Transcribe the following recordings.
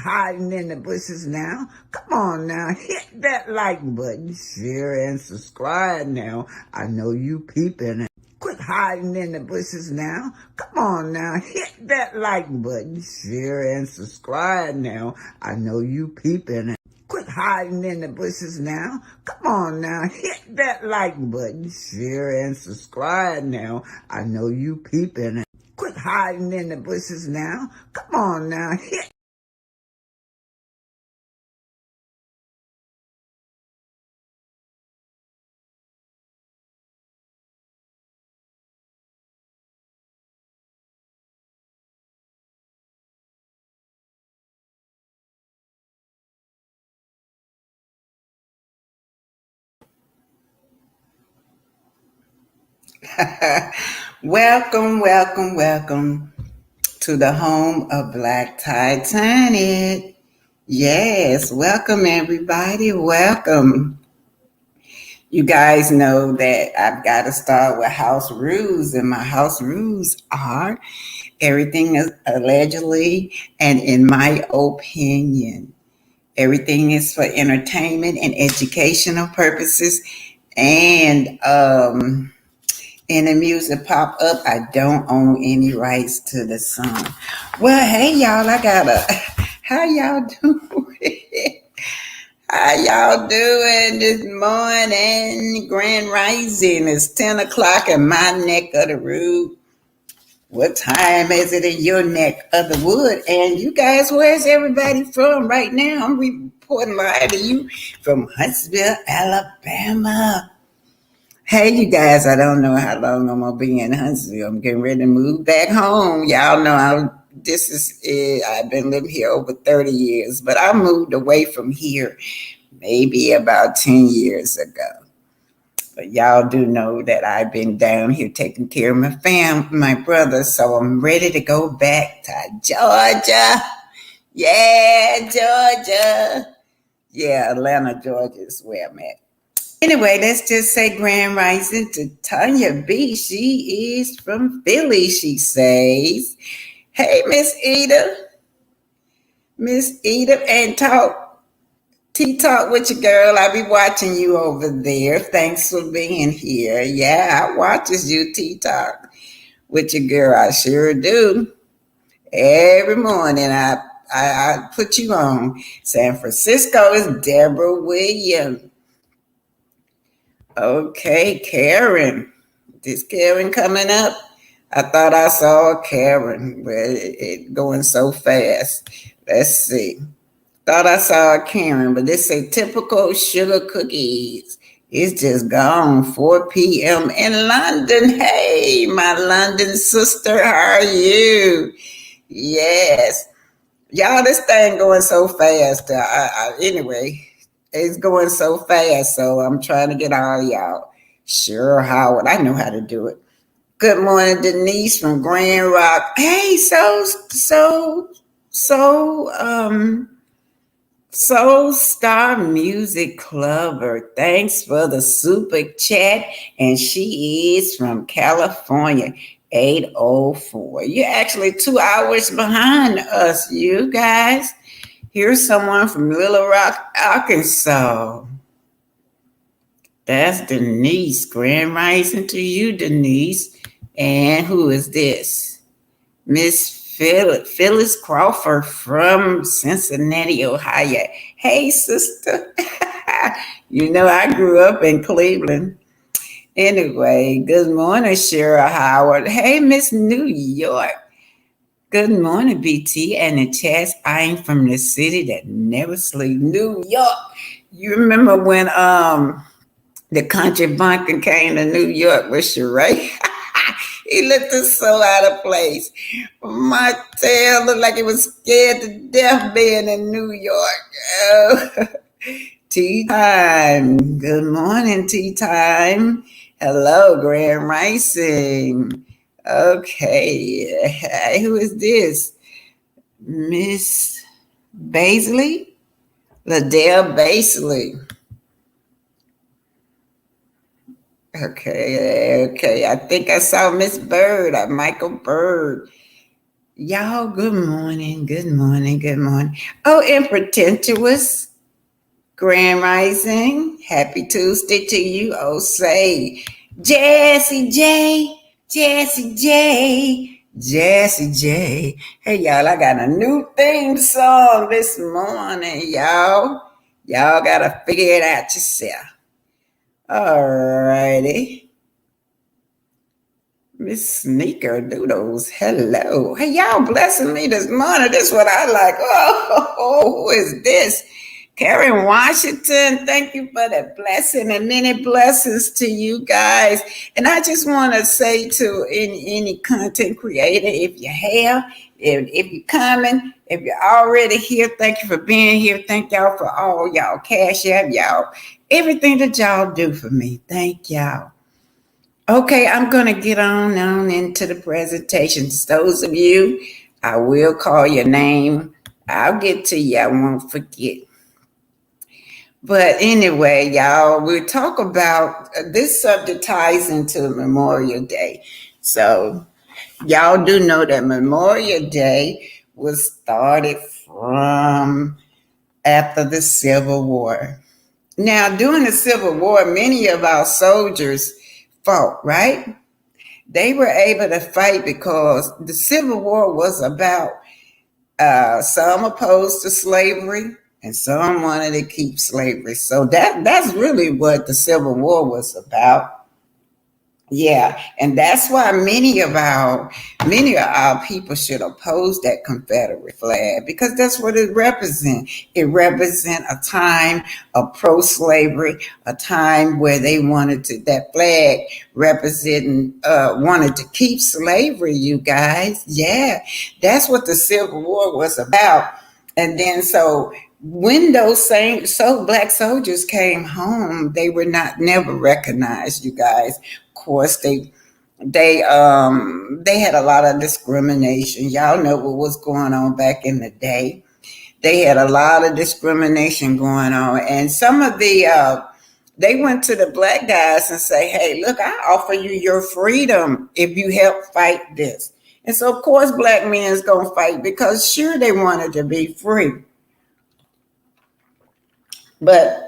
hiding in the bushes now. Come on now, hit that like button, share and subscribe now. I know you peeping. Quit hiding in the bushes now. Come on now, hit that like button, share and subscribe now. I know you peeping. Quit hiding in the bushes now. Come on now, hit that like button, share and subscribe now. I know you peeping. Quit hiding in the bushes now. Come on now, hit. Welcome to the home of Black Titanic. Yes, welcome everybody. Welcome. You guys know that I've got to start with house rules, and my house rules are everything is allegedly and in my opinion. Everything is for entertainment and educational purposes, and any music pop up, I don't own any rights to the song. Well, hey y'all, how y'all doing? How y'all doing this morning? Grand Rising. It's 10 o'clock in my neck of the road. What time is it in your neck of the wood? And you guys, where's everybody from right now? I'm reporting live to you from Huntsville, Alabama. Hey, you guys, I don't know how long I'm going to be in Huntsville. I'm getting ready to move back home. Y'all know I've been living here over 30 years, but I moved away from here maybe about 10 years ago. But y'all do know that I've been down here taking care of my brother, so I'm ready to go back to Georgia. Yeah, Georgia. Yeah, Atlanta, Georgia is where I'm at. Anyway, let's just say Grand Rising to Tanya B. She is from Philly, she says. Hey, Miss Eda, and T-Talk with your girl. I be watching you over there. Thanks for being here. Yeah, I watches you, T-Talk with your girl. I sure do. Every morning I put you on. San Francisco is Deborah Williams. Okay, Karen. Is Karen coming up? I thought I saw Karen, but it going so fast. Let's see. Thought I saw Karen, but this say typical sugar cookies. It's just gone. 4 p.m. in London. Hey, my London sister, how are you? Yes. Y'all, this thing going so fast. Anyway, it's going so fast, so I'm trying to get all y'all. Sure, Howard, I know how to do it. Good morning, Denise from Grand Rock. Hey, Soul Star Music Clubber. Thanks for the super chat, and she is from California. 804. You're actually 2 hours behind us, you guys. Here's someone from Little Rock, Arkansas. That's Denise. Grand Rising to you, Denise. And who is this? Miss Phyllis Crawford from Cincinnati, Ohio. Hey, sister. You know, I grew up in Cleveland. Anyway, good morning, Cheryl Howard. Hey, Miss New York. Good morning, BT and the chats. I'm from the city that never sleeps, New York. You remember when the country bunker came to New York with Sheree? He looked so out of place. My tail looked like it was scared to death being in New York. Oh. Tea time. Good morning, tea time. Hello, Grand Rising. Okay. Who is this? Miss Baisley? Ladell Baisley. Okay. I think I saw Miss Bird, Michael Bird. Y'all, good morning, good morning, good morning. Oh, impretentious, grand rising, happy Tuesday to you. Oh, say, Jesse J, Jesse J, Jesse J. Hey, y'all, I got a new theme song this morning, y'all. Y'all gotta figure it out yourself. All righty. Miss Sneaker Doodles, hello. Hey, y'all blessing me this morning. This is what I like. Oh, who is this? Karen Washington, thank you for the blessing and many blessings to you guys. And I just want to say to any content creator, if you have, if you're coming, if you're already here, thank you for being here. Thank y'all for all y'all cash app, y'all, everything that y'all do for me. Thank y'all. Okay, I'm going to get on into the presentations. Those of you, I will call your name. I'll get to you. I won't forget. But anyway, y'all, we'll talk about this subject ties into Memorial Day. So y'all do know that Memorial Day was started from after the Civil War. Now, during the Civil War, many of our soldiers fought, right? They were able to fight because the Civil War was about some opposed to slavery and some wanted to keep slavery. So that's really what the Civil War was about. Yeah, and that's why many of our people should oppose that Confederate flag, because that's what it represents. It represents a time of pro-slavery, a time where they wanted to, that flag representing wanted to keep slavery, you guys. Yeah, that's what the Civil War was about. And then so when those black soldiers came home, they were never recognized, you guys. Of course, they had a lot of discrimination. Y'all know what was going on back in the day. They had a lot of discrimination going on, and some of they went to the black guys and say, "Hey, look, I offer you your freedom if you help fight this." And so, of course, black men is gonna fight because sure they wanted to be free, but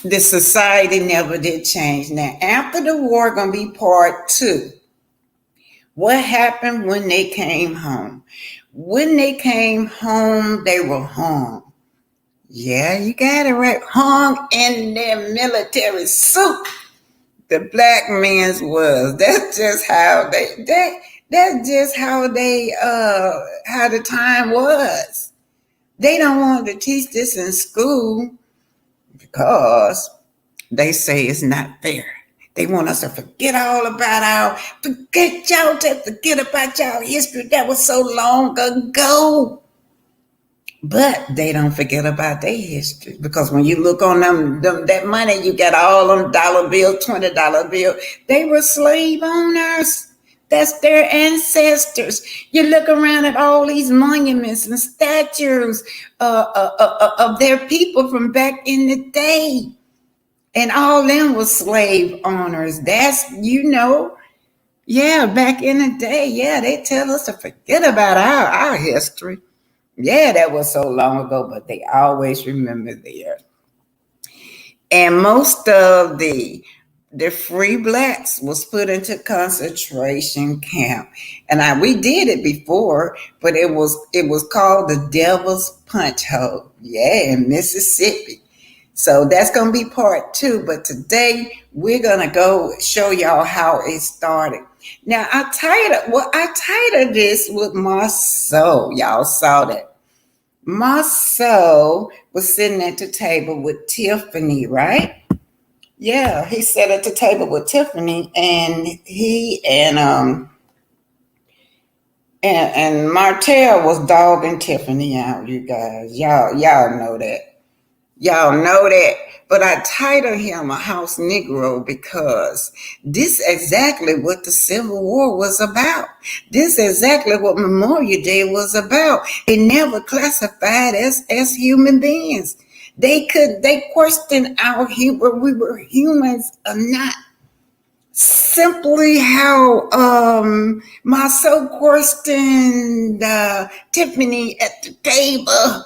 the society never did change. Now, after the war, gonna be part two. What happened when they came home? When they came home, they were hung. Yeah, you got it right. Hung in their military suit. The black men's was. That's just how that's just how how the time was. They don't want to teach this in school because they say it's not fair. They want us to forget forget about y'all history that was so long ago. But they don't forget about their history, because when you look on them that money, you got all them dollar bill, $20 bill. They were slave owners. That's their ancestors. You look around at all these monuments and statues of their people from back in the day. And all them was slave owners. That's, yeah, back in the day, yeah, they tell us to forget about our history. Yeah, that was so long ago, but they always remember theirs. And most of the free blacks was put into concentration camp. And we did it before, but it was called the Devil's Punch Hole. Yeah, in Mississippi. So that's going to be part two. But today we're going to go show y'all how it started. Now, I titled this with Marsau. Y'all saw that. Marsau was sitting at the table with Tiffany, right? Yeah, he sat at the table with Tiffany, and he and Martell was dogging Tiffany out, you guys. Y'all know that. Y'all know that. But I titled him a house negro because this is exactly what the Civil War was about. This is exactly what Memorial Day was about. They never classified us as human beings. They questioned our whether we were humans or not. simply how Marsau questioned Tiffany at the table.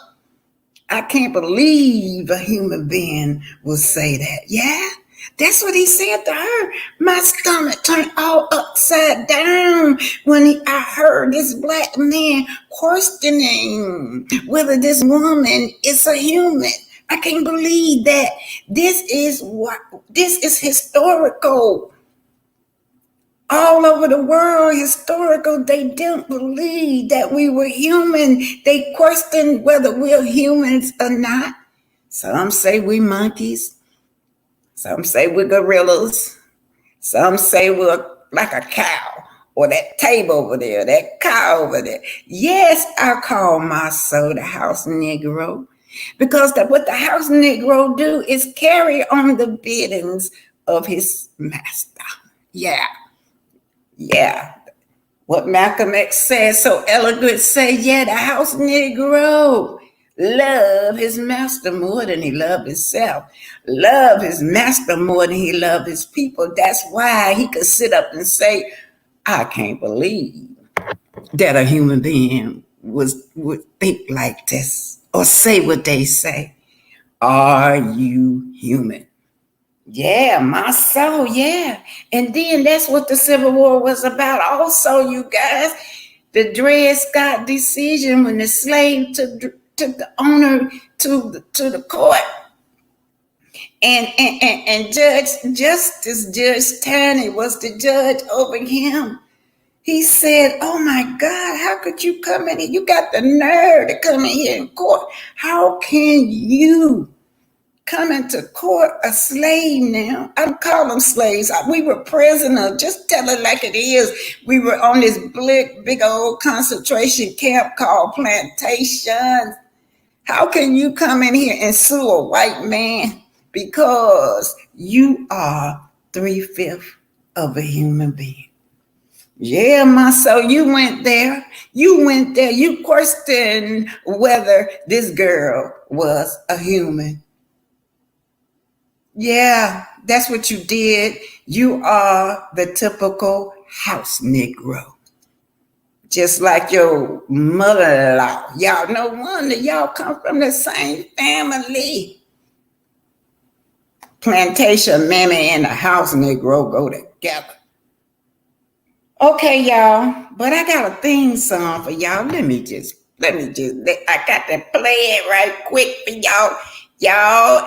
I can't believe a human being will say that. Yeah, that's what he said to her. My stomach turned all upside down when I heard this black man questioning whether this woman is a human. I can't believe that. This is historical. All over the world, historical, they didn't believe that we were human. They questioned whether we're humans or not. Some say we monkeys. Some say we're gorillas. Some say we're like a cow or that table over there, that cow over there. Yes, I call Marsau the house Negro because what the house Negro do is carry on the biddings of his master. Yeah. Yeah, what Malcolm X said so eloquent, say, yeah, the house Negro love his master more than he loved himself. Love his master more than he loved his people. That's why he could sit up and say, I can't believe that a human being would think like this or say what they say. Are you human? Yeah, Marsau, yeah. And then that's what the Civil War was about. Also, you guys, the Dred Scott decision when the slave took the owner to the court. And Judge Taney was the judge over him. He said, oh my God, how could you come in here? You got the nerve to come in here in court. How can you come into court a slave now? I don't call them slaves. We were prisoners. Just tell it like it is. We were on this big old concentration camp called plantation. How can you come in here and sue a white man? Because you are 3/5 of a human being. Yeah, Marsau, you went there. You questioned whether this girl was a human. Yeah, that's what you did. You are the typical house Negro. Just like your mother-in-law. Y'all, no wonder y'all come from the same family. Plantation mammy and the house Negro go together. Okay, y'all, but I got a theme song for y'all. I got to play it right quick for y'all,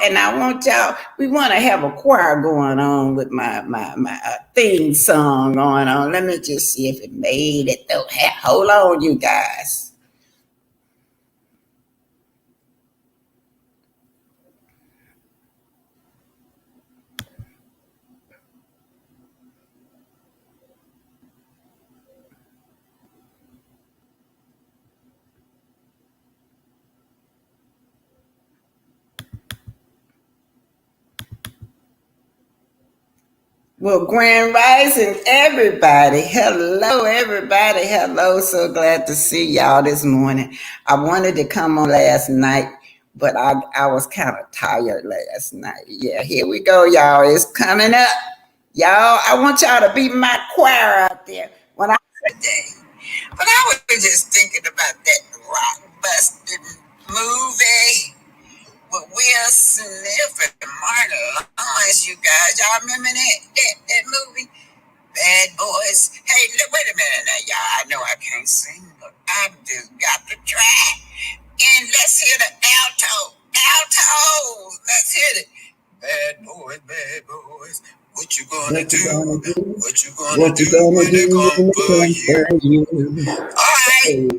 and I want y'all, we want to have a choir going on with my theme song going on. Let me just see if it made it though. Hold on, you guys. Well, Grand Rising, everybody. Hello, everybody. Hello. So glad to see y'all this morning. I wanted to come on last night, but I was kind of tired last night. Yeah, here we go, y'all. It's coming up. Y'all, I want y'all to be my choir out there when I say that. But I was just thinking about that rock busted movie with Will Smith and Martin Lawrence, you guys. Y'all remember that movie? Bad Boys. Hey, wait a minute now, y'all. I know I can't sing, but I just got to try. And let's hear the alto. Altos. Let's hit it. Bad boys. What you gonna do? What you gonna do when they come for you? All right.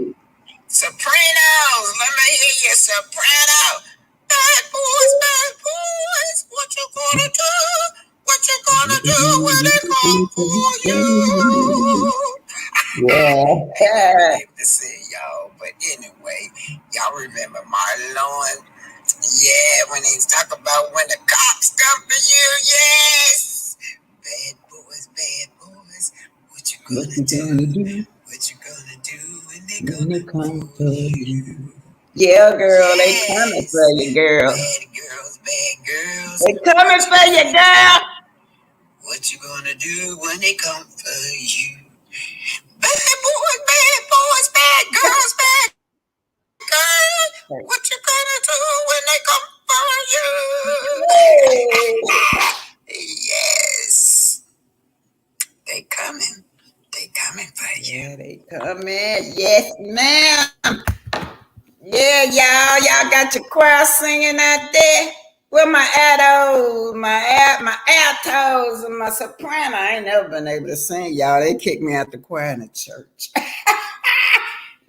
Sopranos. Let me hear you, soprano. Bad boys, what you gonna do? What you gonna do when they come for you? Yeah. I hate to say y'all, but anyway, y'all remember Martin Lawrence? Yeah, when he's talking about when the cops come for you, yes. Bad boys, what you gonna do? What you gonna do when they gonna come for you? Yeah, girl, yes. They coming for you, girl. Bad girls. They coming for you, girl. What you gonna do when they come for you? Bad boys, bad girls, bad girls. What you gonna do when they come for you? Yes. They coming. They coming for you. Yeah, they coming. Yes, ma'am. Yeah, y'all got your choir singing out there. Where my altos, my altos, and my soprano. I ain't never been able to sing, y'all. They kicked me out the choir in the church.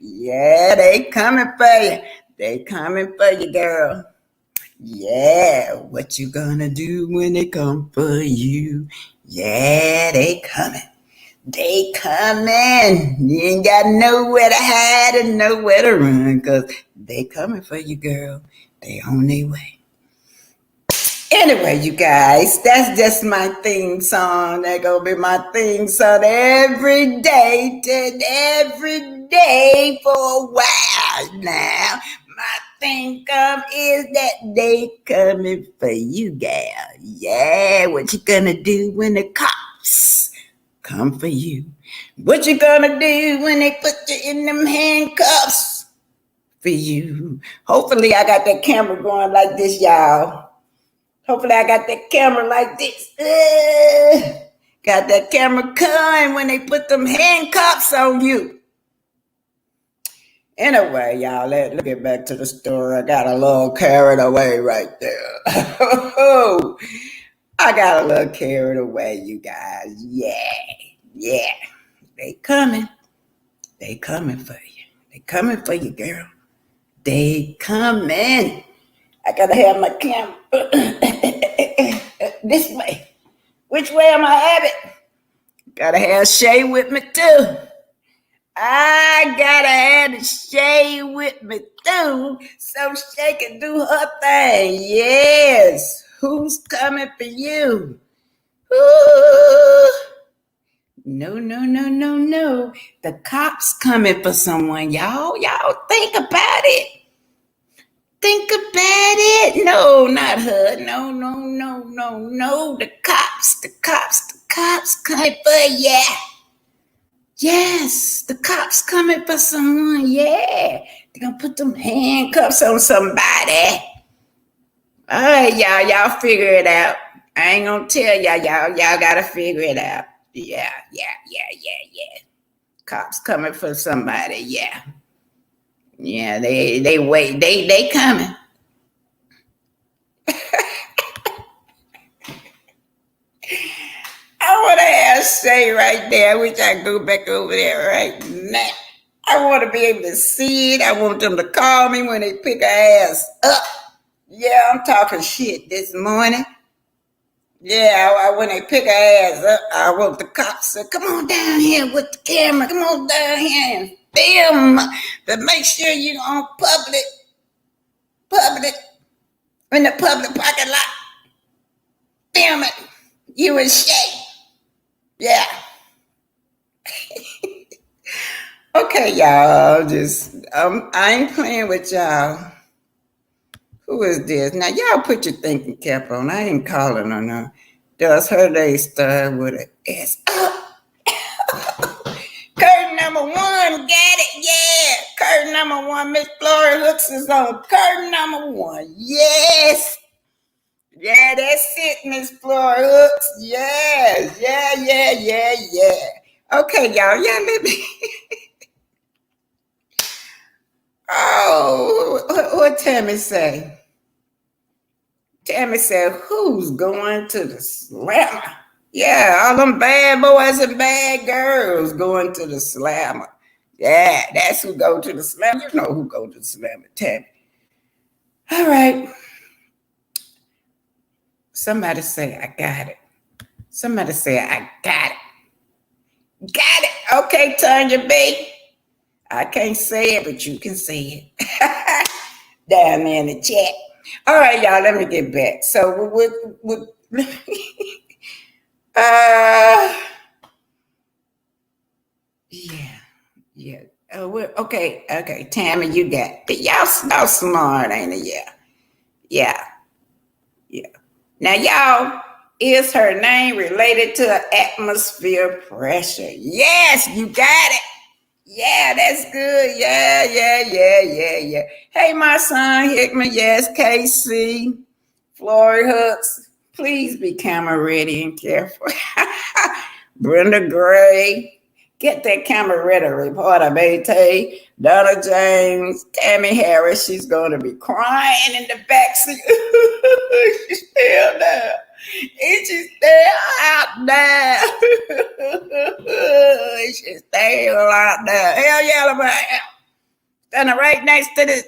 Yeah, they coming for you. They coming for you, girl. Yeah, what you gonna do when they come for you? Yeah, they coming. They coming. You ain't got nowhere to hide and nowhere to run, cause they coming for you, girl. They on their way. Anyway, you guys, that's just my theme song. That gonna be my theme song every day for a while now. My thing is that they coming for you, gal. Yeah, what you gonna do when the cops come for you? What you gonna do when they put you in them handcuffs for you? Hopefully I got that camera going like this, y'all. Hopefully I got that camera like this. Got that camera coming when they put them handcuffs on you. Anyway, y'all, let's get back to the story. I got a little carried away right there. I got a little carried away, you guys. Yeah. They coming. They coming for you. They coming for you, girl. They coming. I gotta have my camera this way. Which way am I having? Gotta have Shay with me too. I gotta have Shay with me too, so Shay can do her thing. Yes. Who's coming for you? Ooh. No. The cops coming for someone, y'all. Y'all think about it. Think about it. No, not her. No. The cops coming for ya. Yes, the cops coming for someone. Yeah, they're gonna put them handcuffs on somebody. All right, y'all figure it out. I ain't gonna tell y'all gotta figure it out. Yeah. Cops coming for somebody. Yeah, they wait. They coming. I want to have Shay right there. I wish I could go back over there right now. I want to be able to see it. I want them to call me when they pick her ass up. Yeah, I'm talking shit this morning. Yeah, when they pick her ass up, I want the cops to come on down here with the camera. Come on down here and film. But make sure you're on public, in the public parking lot. Film it. You and Shay. Yeah. Okay, y'all. I ain't playing with y'all. Who is this? Now, y'all put your thinking cap on. I ain't calling her no. Does her day start with an S? Curtain number 1, got it. Yeah. Curtain number 1, Miss Flora Hooks is on curtain number 1. Yes. Yeah, that's it, Miss Flora Hooks. Yes. Yeah. Okay, y'all. Yeah, let me. Oh, what Tammy say? Tammy said, who's going to the slammer? Yeah, all them bad boys and bad girls going to the slammer. Yeah, that's who go to the slammer. You know who go to the slammer, Tammy. All right. Somebody say, I got it. Somebody say, I got it. Got it. Okay, Tanya B. I can't say it, but you can say it. Down there in the chat. All right, y'all, let me get back. So, yeah. Okay, Tammy, you got it. Y'all smart, ain't it? Yeah. Now, y'all, Is her name related to atmosphere pressure? Yes, you got it. Yeah, that's good. Yeah. Hey, my son Hickman. Yes, KC. Floyd Hooks. Please be camera ready and careful. Brenda Gray. Get that camera ready. Reporter Maytay. Donna James. Tammy Harris. She's going to be crying in the backseat. She's still there. And she's still out there. She's still out there. Hell yeah, man. Standing right next to the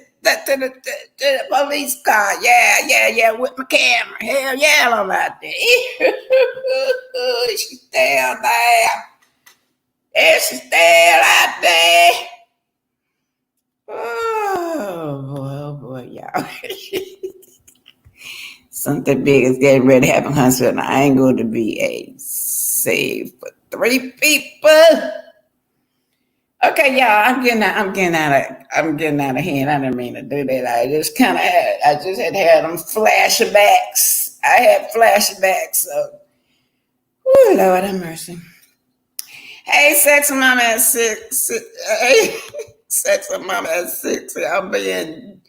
police car. Yeah, with my camera. Hell yeah, I'm out there. She's still there. Yeah, she's still out there. Oh boy, y'all. Something big is getting ready to happen, Huntsville, and I ain't going to be a save for 3 people. Okay, y'all, I'm getting out of hand. I didn't mean to do that. I just had them flashbacks. I had flashbacks. So, whoo, Lord have mercy. Hey, sexy mama at 6. Hey, sexy mama at 6. I'm being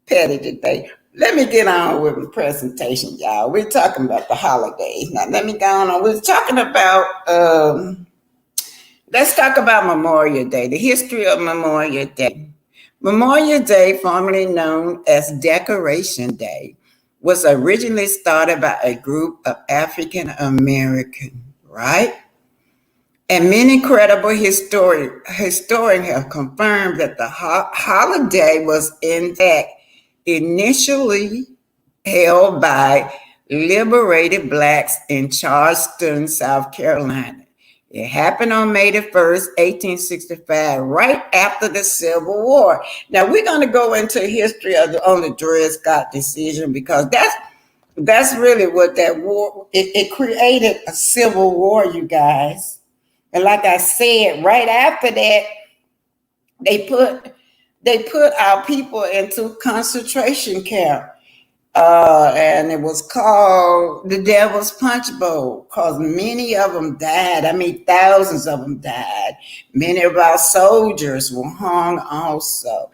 petty today. Let me get on with my presentation, y'all. We're talking about the holidays. Now, let me go on. We're talking about, let's talk about Memorial Day, the history of Memorial Day. Memorial Day, formerly known as Decoration Day, was originally started by a group of African Americans, right? And many credible historians have confirmed that the holiday was in fact initially held by liberated blacks in Charleston, South Carolina. It happened on May the 1st, 1865, right after the Civil War. Now, we're going to go into history on the Dred Scott decision because that's really what that war, it created a civil war, you guys. And like I said, right after that, they put our people into concentration camp. And it was called the Devil's Punch Bowl because many of them died. I mean, thousands of them died. Many of our soldiers were hung also,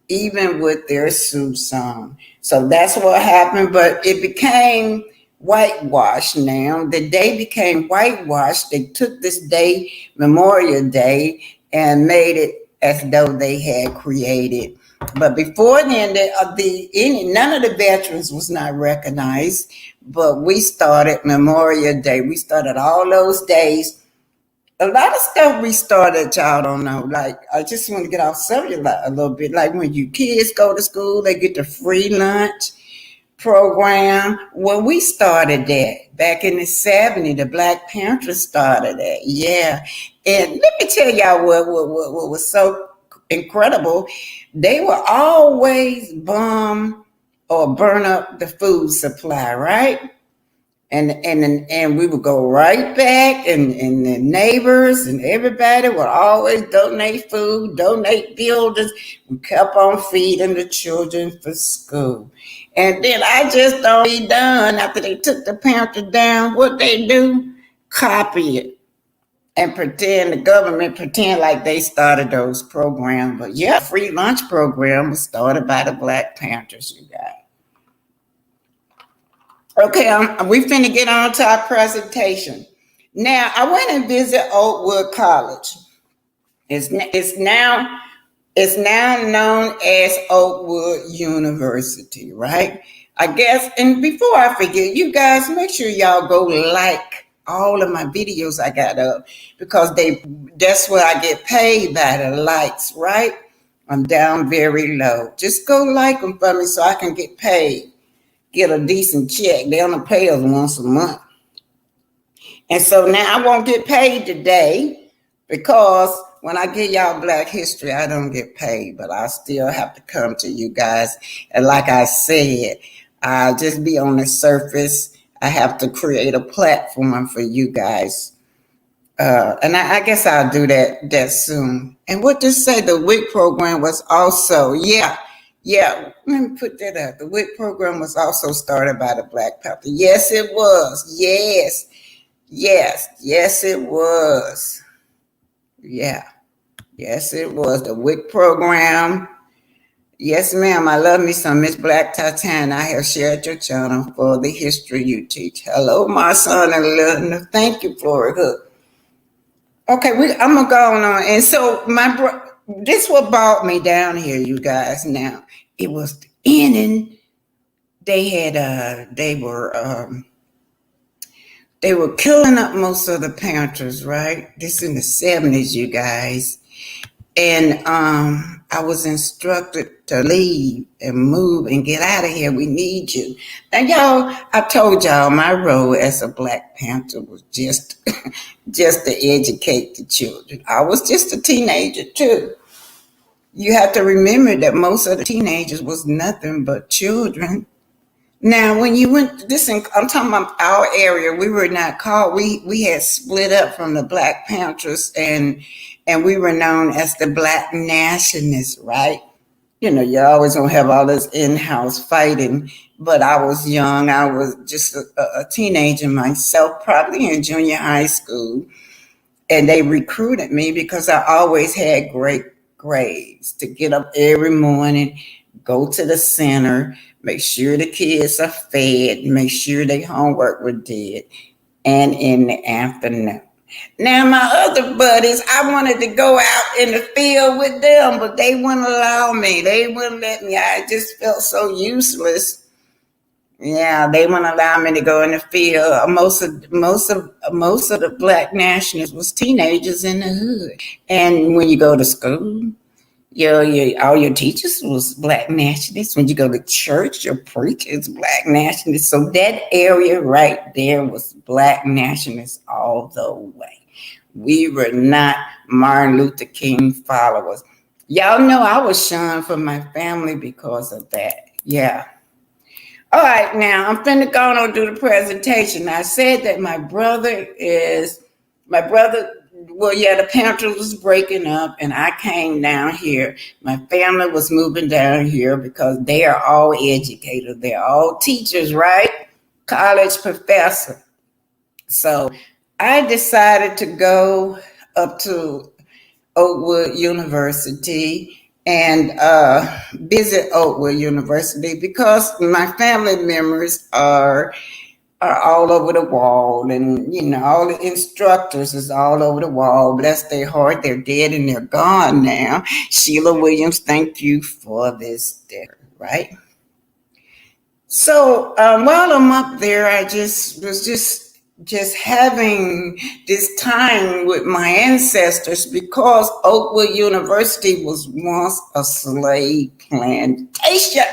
even with their suits on. So that's what happened, but it became whitewashed now. The day became whitewashed. They took this day, Memorial Day, and made it as though they had created. But before then, none of the veterans was not recognized. But we started Memorial Day. We started all those days. A lot of stuff we started, y'all don't know. Like, I just want to get off subject a little bit. Like when you kids go to school, they get the free lunch program. When we started that back in the 70s, the Black Panther started that. Yeah. And let me tell y'all what was so incredible. They will always bomb or burn up the food supply, right? And we would go right back, and the neighbors and everybody would always donate food, donate buildings. We kept on feeding the children for school. And then I just don't be done after they took the Panther down. What they do? Copy it. And the government pretend like they started those programs. But yeah, free lunch program was started by the Black Panthers, you guys. Okay, we finna get on to our presentation. Now, I went and visited Oakwood College. It's now known as Oakwood University, right? I guess, and before I forget, you guys make sure y'all go like all of my videos I got up because that's where I get paid by the likes, right? I'm down very low. Just go like them for me so I can get paid. Get a decent check. They only pay us once a month. And so now I won't get paid today because when I give y'all Black History, I don't get paid, but I still have to come to you guys. And like I said, I'll just be on the surface. I have to create a platform for you guys. And I guess I'll do that soon. And what to say, the WIC program was also, Yeah, let me put that up. The WIC program was also started by the Black Panther. Yes, it was. Yes, it was. Yeah, yes, it was. The WIC program. Yes, ma'am. I love me some Miss Black Titan. I have shared your channel for the history you teach. Hello, my son and little. Thank you, Flora Hook. Okay, I'm gonna go on. And so this what brought me down here, you guys. Now it was the ending. They had they were killing up most of the Panthers, right? This in the 70s, you guys. And I was instructed to leave and move and get out of here. We need you. Now, y'all, I told y'all my role as a Black Panther was just just to educate the children. I was just a teenager too. You have to remember that most of the teenagers was nothing but children. Now, when you went, I'm talking about our area. We were not called. We had split up from the Black Panthers, and we were known as the Black Nationalists, right? You know, you always gonna have all this in-house fighting. But I was young. I was just a teenager myself, probably in junior high school, and they recruited me because I always had great grades to get up every morning, go to the center, make sure the kids are fed, make sure their homework was did, and in the afternoon. Now, my other buddies, I wanted to go out in the field with them, but they wouldn't allow me. They wouldn't let me. I just felt so useless. Yeah, they wouldn't allow me to go in the field. Most of the Black nationalists was teenagers in the hood. And when you go to school, all your teachers was Black nationalists. When you go to church, your preachers Black nationalists. So that area right there was Black nationalists all the way. We were not Martin Luther King followers. Y'all know I was shunned from my family because of that. Yeah. All right, now I'm finna go on and do the presentation. I said that my brother, well, yeah, the Panthers was breaking up and I came down here. My family was moving down here because they are all educators. They're all teachers, right? College professor. So I decided to go up to Oakwood University and visit Oakwood University because my family members are all over the wall, and all the instructors is all over the wall. Bless their heart, they're dead and they're gone now. Sheila Williams, thank you for this sticker, right? So while I'm up there, I was having this time with my ancestors because Oakwood University was once a slave plantation.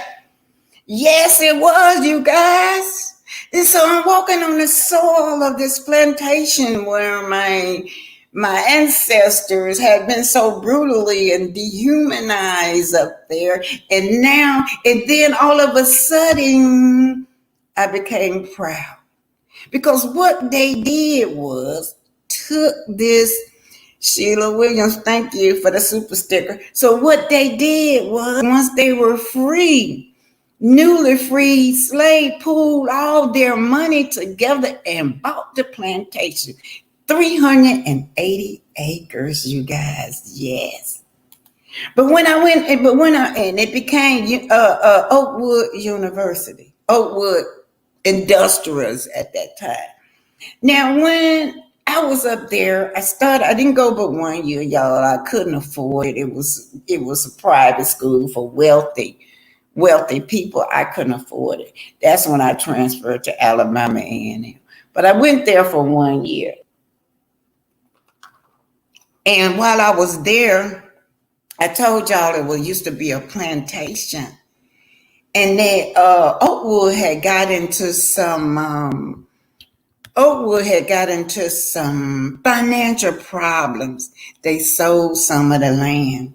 Yes, it was, you guys. And so I'm walking on the soil of this plantation where my ancestors had been so brutally and dehumanized up there. And then all of a sudden, I became proud. Because what they did was took this, Sheila Williams, thank you for the super sticker. So what they did was, once they were free, newly freed slave pooled all their money together and bought the plantation. 380 acres, you guys, yes. But when it became Oakwood University, Oakwood Industrials at that time. Now, when I was up there, I didn't go but 1 year, y'all. I couldn't afford it. It was a private school for wealthy people. I couldn't afford it. That's when I transferred to Alabama A&M. But I went there for 1 year. And while I was there, I told y'all it used to be a plantation. And then Oakwood had got into some financial problems. They sold some of the land.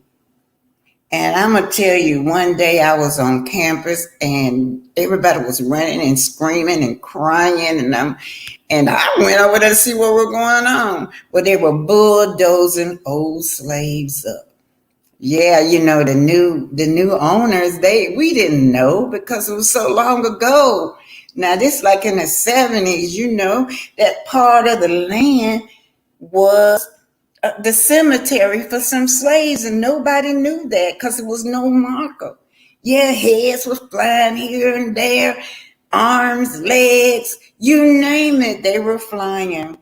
And I'm going to tell you, one day I was on campus and everybody was running and screaming and crying. And I went over there to see what was going on. Well, they were bulldozing old slaves up. Yeah, the new owners, we didn't know because it was so long ago. Now this like in the 70s, that part of the land was the cemetery for some slaves, and nobody knew that because there was no marker. Yeah, heads was flying here and there, arms, legs, you name it, they were flying.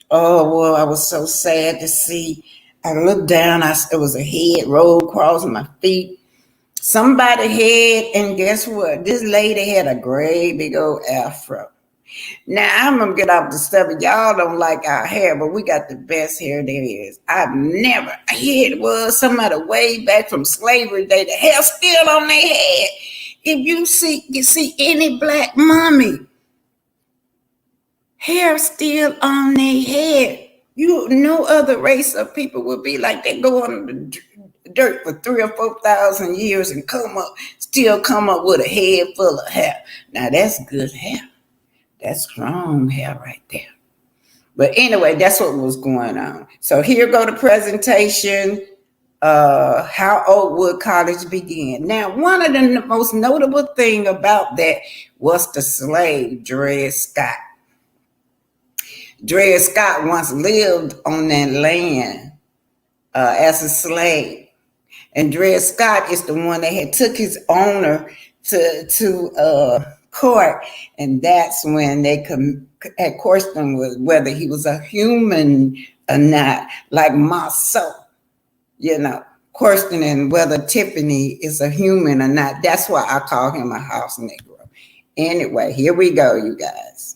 Oh, well, I was so sad to see. I looked down, it was a head rolled across my feet. Somebody head, and guess what? This lady had a great big old afro. Now I'm gonna get off the subject. Y'all don't like our hair, but we got the best hair there is. I've never here it was somebody way back from slavery day. The hair still on their head. If you see any black mommy, hair still on their head. No other race of people would be like they go on the dirt for 3 or 4 thousand years and still come up with a head full of hair. Now that's good hair. That's strong hair right there. But anyway, that's what was going on. So here go the presentation, how Oakwood College began. Now, one of the most notable thing about that was the slave, Dred Scott. Dred Scott once lived on that land as a slave. And Dred Scott is the one that had took his owner to court, and that's when they had questioned whether he was a human or not, like Marsau, questioning whether Tiffany is a human or not. That's why I call him a house negro. Anyway, here we go, you guys.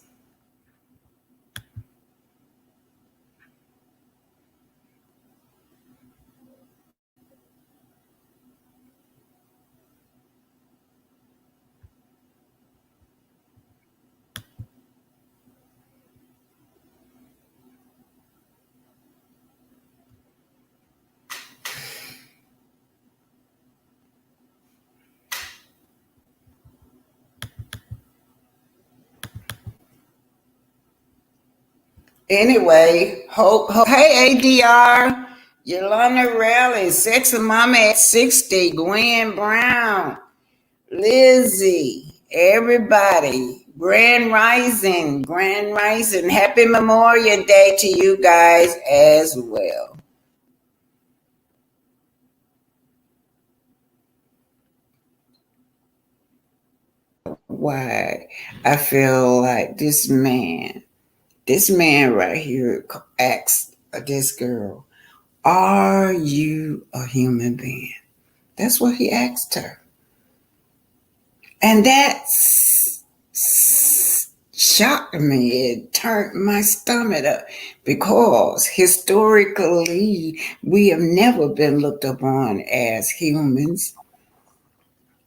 Anyway, hey ADR, Yolanda Raleigh, Sexy Mama at 60, Gwen Brown, Lizzie, everybody, Grand Rising, Happy Memorial Day to you guys as well. Why I feel like this man right here asks this girl, are you a human being? That's what he asked her. And that shocked me. It turned my stomach up because historically, we have never been looked upon as humans.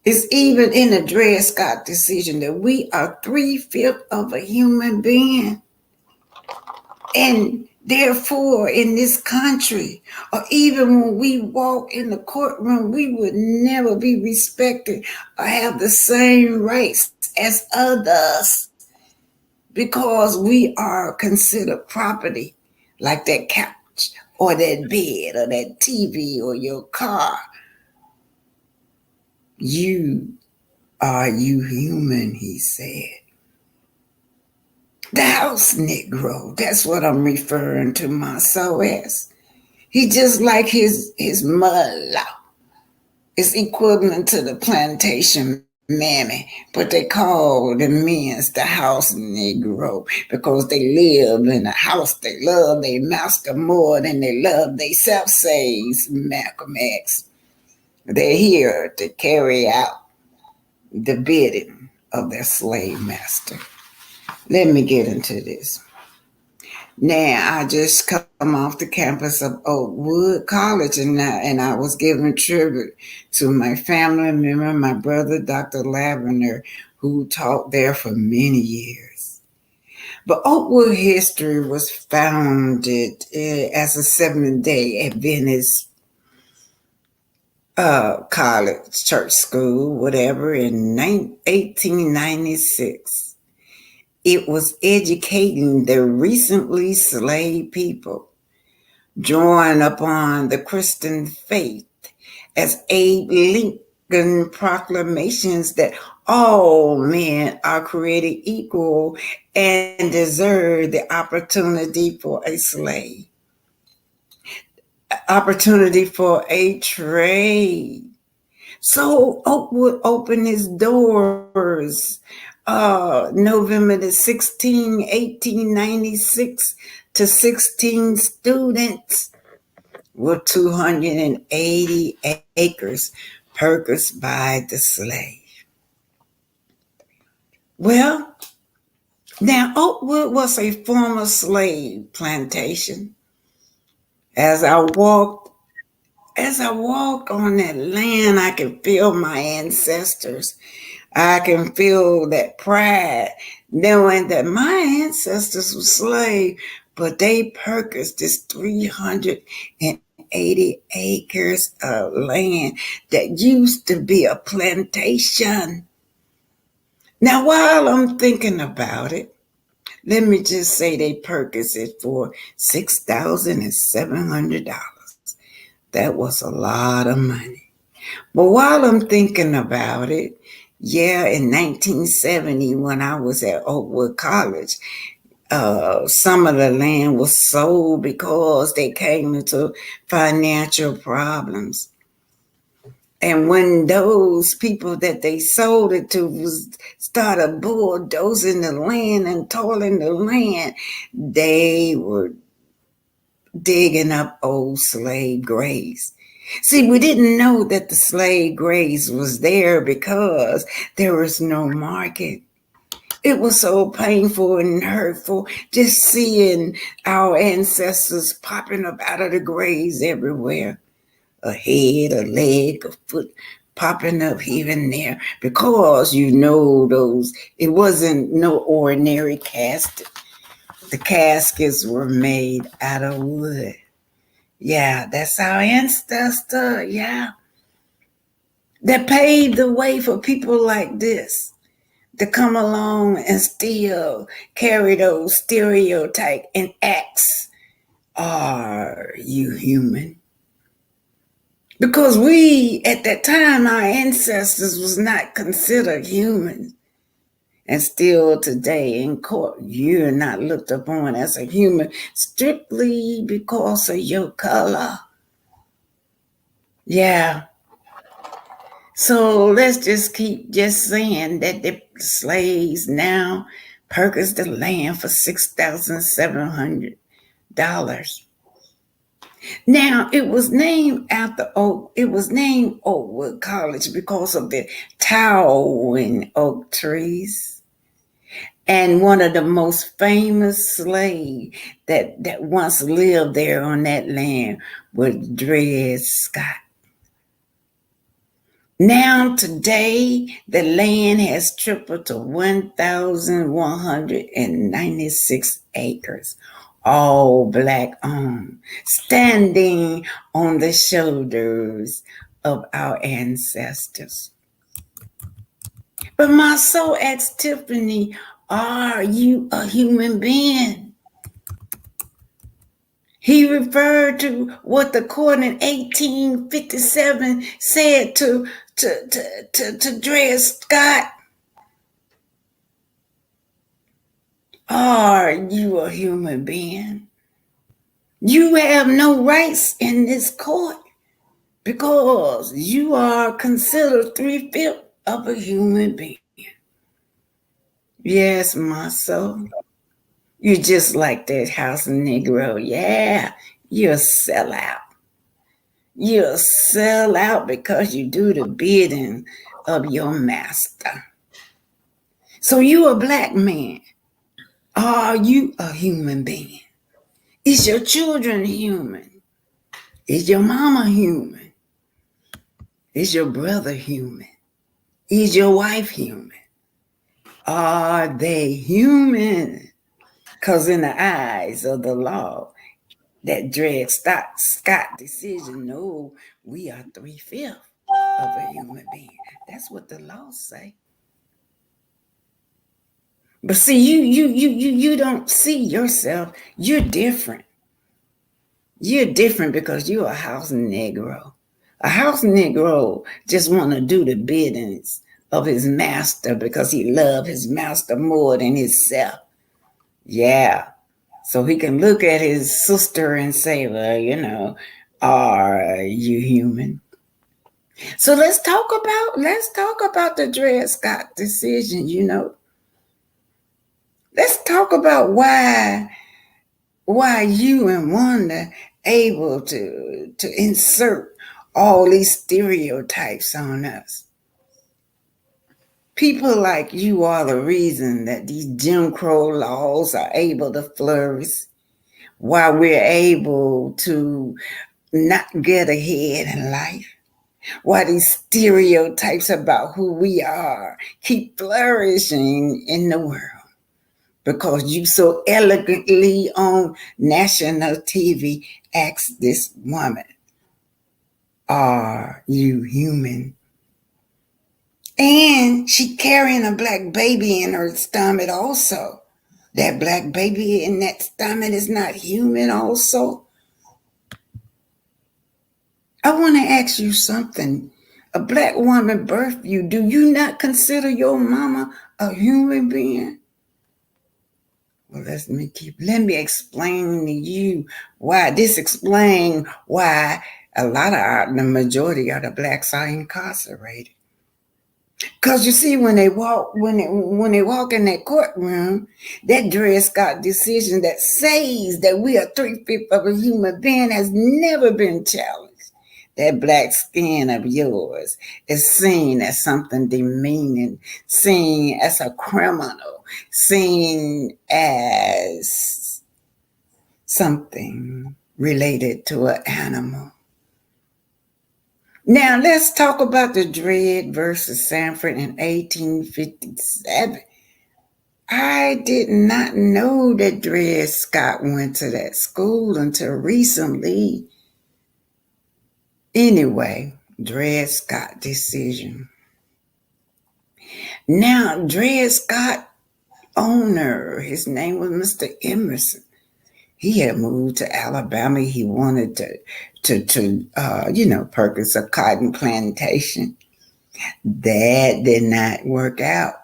It's even in the Dred Scott decision that we are 3/5 of a human being. And therefore, in this country, or even when we walk in the courtroom, we would never be respected or have the same rights as others because we are considered property, like that couch or that bed or that TV or your car. Are you human, he said. The house Negro, that's what I'm referring to Marsau as. He just like his mother. It's equivalent to the plantation mammy, but they call the men's the house Negro because they live in a house. They love their master more than they love themselves, says Malcolm X. They're here to carry out the bidding of their slave master. Let me get into this. Now, I just come off the campus of Oakwood College, and I was giving tribute to my family member, my brother, Dr. Lavender, who taught there for many years. But Oakwood history was founded as a Seventh-day Adventist college, church school, whatever, in 1896. It was educating the recently enslaved people, drawing upon the Christian faith as Abe Lincoln proclamations that all men are created equal and deserve the opportunity for a slave, opportunity for a trade. So Oakwood opened his doors November the 16th, 1896 to 16 students with 280 acres purchased by the slave. Well, now Oakwood was a former slave plantation. As I walked on that land, I could feel my ancestors. I can feel that pride, knowing that my ancestors were slaves, but they purchased this 380 acres of land that used to be a plantation. Now, while I'm thinking about it, let me just say they purchased it for $6,700. That was a lot of money. But while I'm thinking about it, yeah, in 1970, when I was at Oakwood College, some of the land was sold because they came into financial problems. And when those people that they sold it to started bulldozing the land and toiling the land, they were digging up old slave graves. See, we didn't know that the slave graves was there because there was no market. It was so painful and hurtful just seeing our ancestors popping up out of the graves everywhere. A head, a leg, a foot popping up here and there because it wasn't no ordinary casket. The caskets were made out of wood. Yeah, that's our ancestor. Yeah. That paved the way for people like this to come along and still carry those stereotypes and acts. Are you human? Because we, at that time, our ancestors was not considered human. And still today in court, you're not looked upon as a human strictly because of your color. Yeah. So let's just keep just saying that the slaves now purchased the land for $6,700. Now it was named Oakwood College because of the towering oak trees. And one of the most famous slaves that once lived there on that land was Dred Scott. Now today, the land has tripled to 1,196 acres, all Black owned, standing on the shoulders of our ancestors. But Marsau asked Tiffany, are you a human being? He referred to what the court in 1857 said to Dred Scott. Are you a human being? You have no rights in this court because you are considered 3/5 of a human being. Yes, Marsau. You're just like that house negro. Yeah, you're a sellout. You're a sellout because you do the bidding of your master. So you're a Black man. Are you a human being? Is your children human? Is your mama human? Is your brother human? Is your wife human? Are they human? Because in the eyes of the law, that Dred Scott decision, no, we are 3/5 of a human being. That's what the laws say. But see, you don't see yourself. You're different. You're different because you're a house negro. A house Negro just want to do the biddings of his master because he love his master more than himself. Yeah. So he can look at his sister and say, well, are you human? So let's talk about the Dred Scott decision. Let's talk about why you and Wanda able to insert all these stereotypes on us. People like you are the reason that these Jim Crow laws are able to flourish, why we're able to not get ahead in life, why these stereotypes about who we are keep flourishing in the world. Because you so elegantly on national TV asked this woman, are you human? And she carrying a black baby in her stomach also. That black baby in that stomach is not human also. I want to ask you something. A black woman birthed you. Do you not consider your mama a human being? Well, let me explain to you why. Explain why the majority of the blacks are incarcerated. Because you see, when they walk in that courtroom, that Dred Scott decision that says that we are 3/5 of a human being has never been challenged. That black skin of yours is seen as something demeaning, seen as a criminal, seen as something related to an animal. Now, let's talk about the Dred versus Sanford in 1857. I did not know that Dred Scott went to that school until recently. Anyway, Dred Scott decision. Now, Dred Scott owner, his name was Mr. Emerson. He had moved to Alabama. He wanted to purchase a cotton plantation. That did not work out.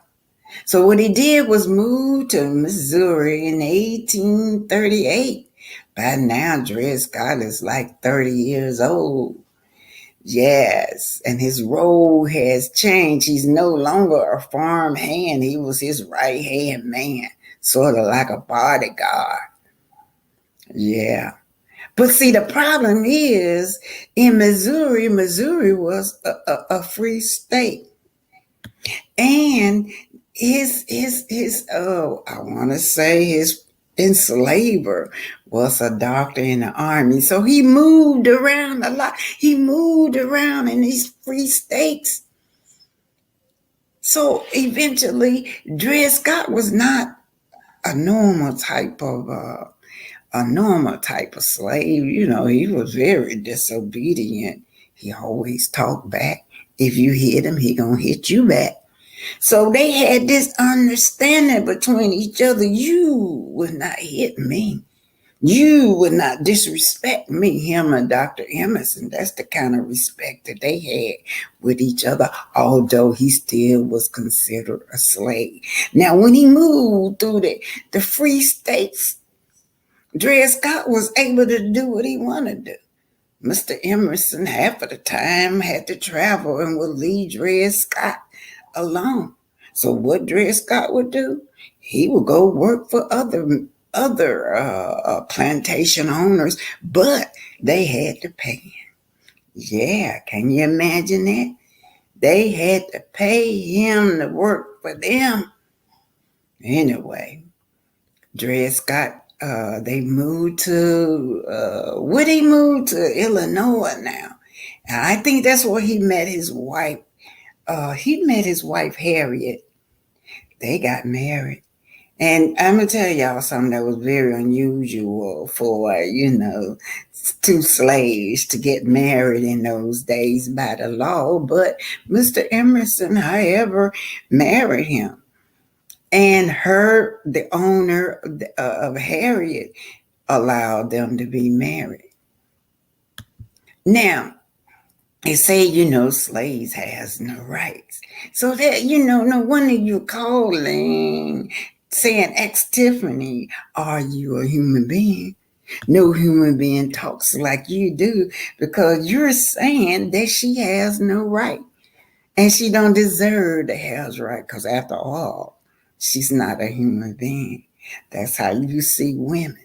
So what he did was move to Missouri in 1838. By now, Dred Scott is like 30 years old. Yes, and his role has changed. He's no longer a farm hand. He was his right-hand man, sort of like a bodyguard. Yeah. But see, the problem is in Missouri was a free state. And his enslaver was a doctor in the army. So he moved around a lot. He moved around in these free states. So eventually, Dred Scott was not a normal type of slave. He was very disobedient. He always talked back. If you hit him, he gonna hit you back. So they had this understanding between each other. You would not hit me. You would not disrespect me, him and Dr. Emerson. That's the kind of respect that they had with each other, although he still was considered a slave. Now, when he moved through the free states, Dred Scott was able to do what he wanted to do. Mr. Emerson, half of the time, had to travel and would leave Dred Scott alone. So what Dred Scott would do, he would go work for other plantation owners, but they had to pay him. Yeah, can you imagine that? They had to pay him to work for them. Anyway, Dred Scott, they moved to, where they moved to Illinois now. And I think that's where he met his wife. He met his wife, Harriet. They got married. And I'm going to tell y'all something that was very unusual for, two slaves to get married in those days by the law. But Mr. Emerson, however, married him. And the owner of Harriet, allowed them to be married. Now, They say, slaves has no rights. So that, no wonder you're calling, saying, ex Tiffany, are you a human being? No human being talks like you do because you're saying that she has no right. And she don't deserve to have right because after all, she's not a human being. That's how you see women.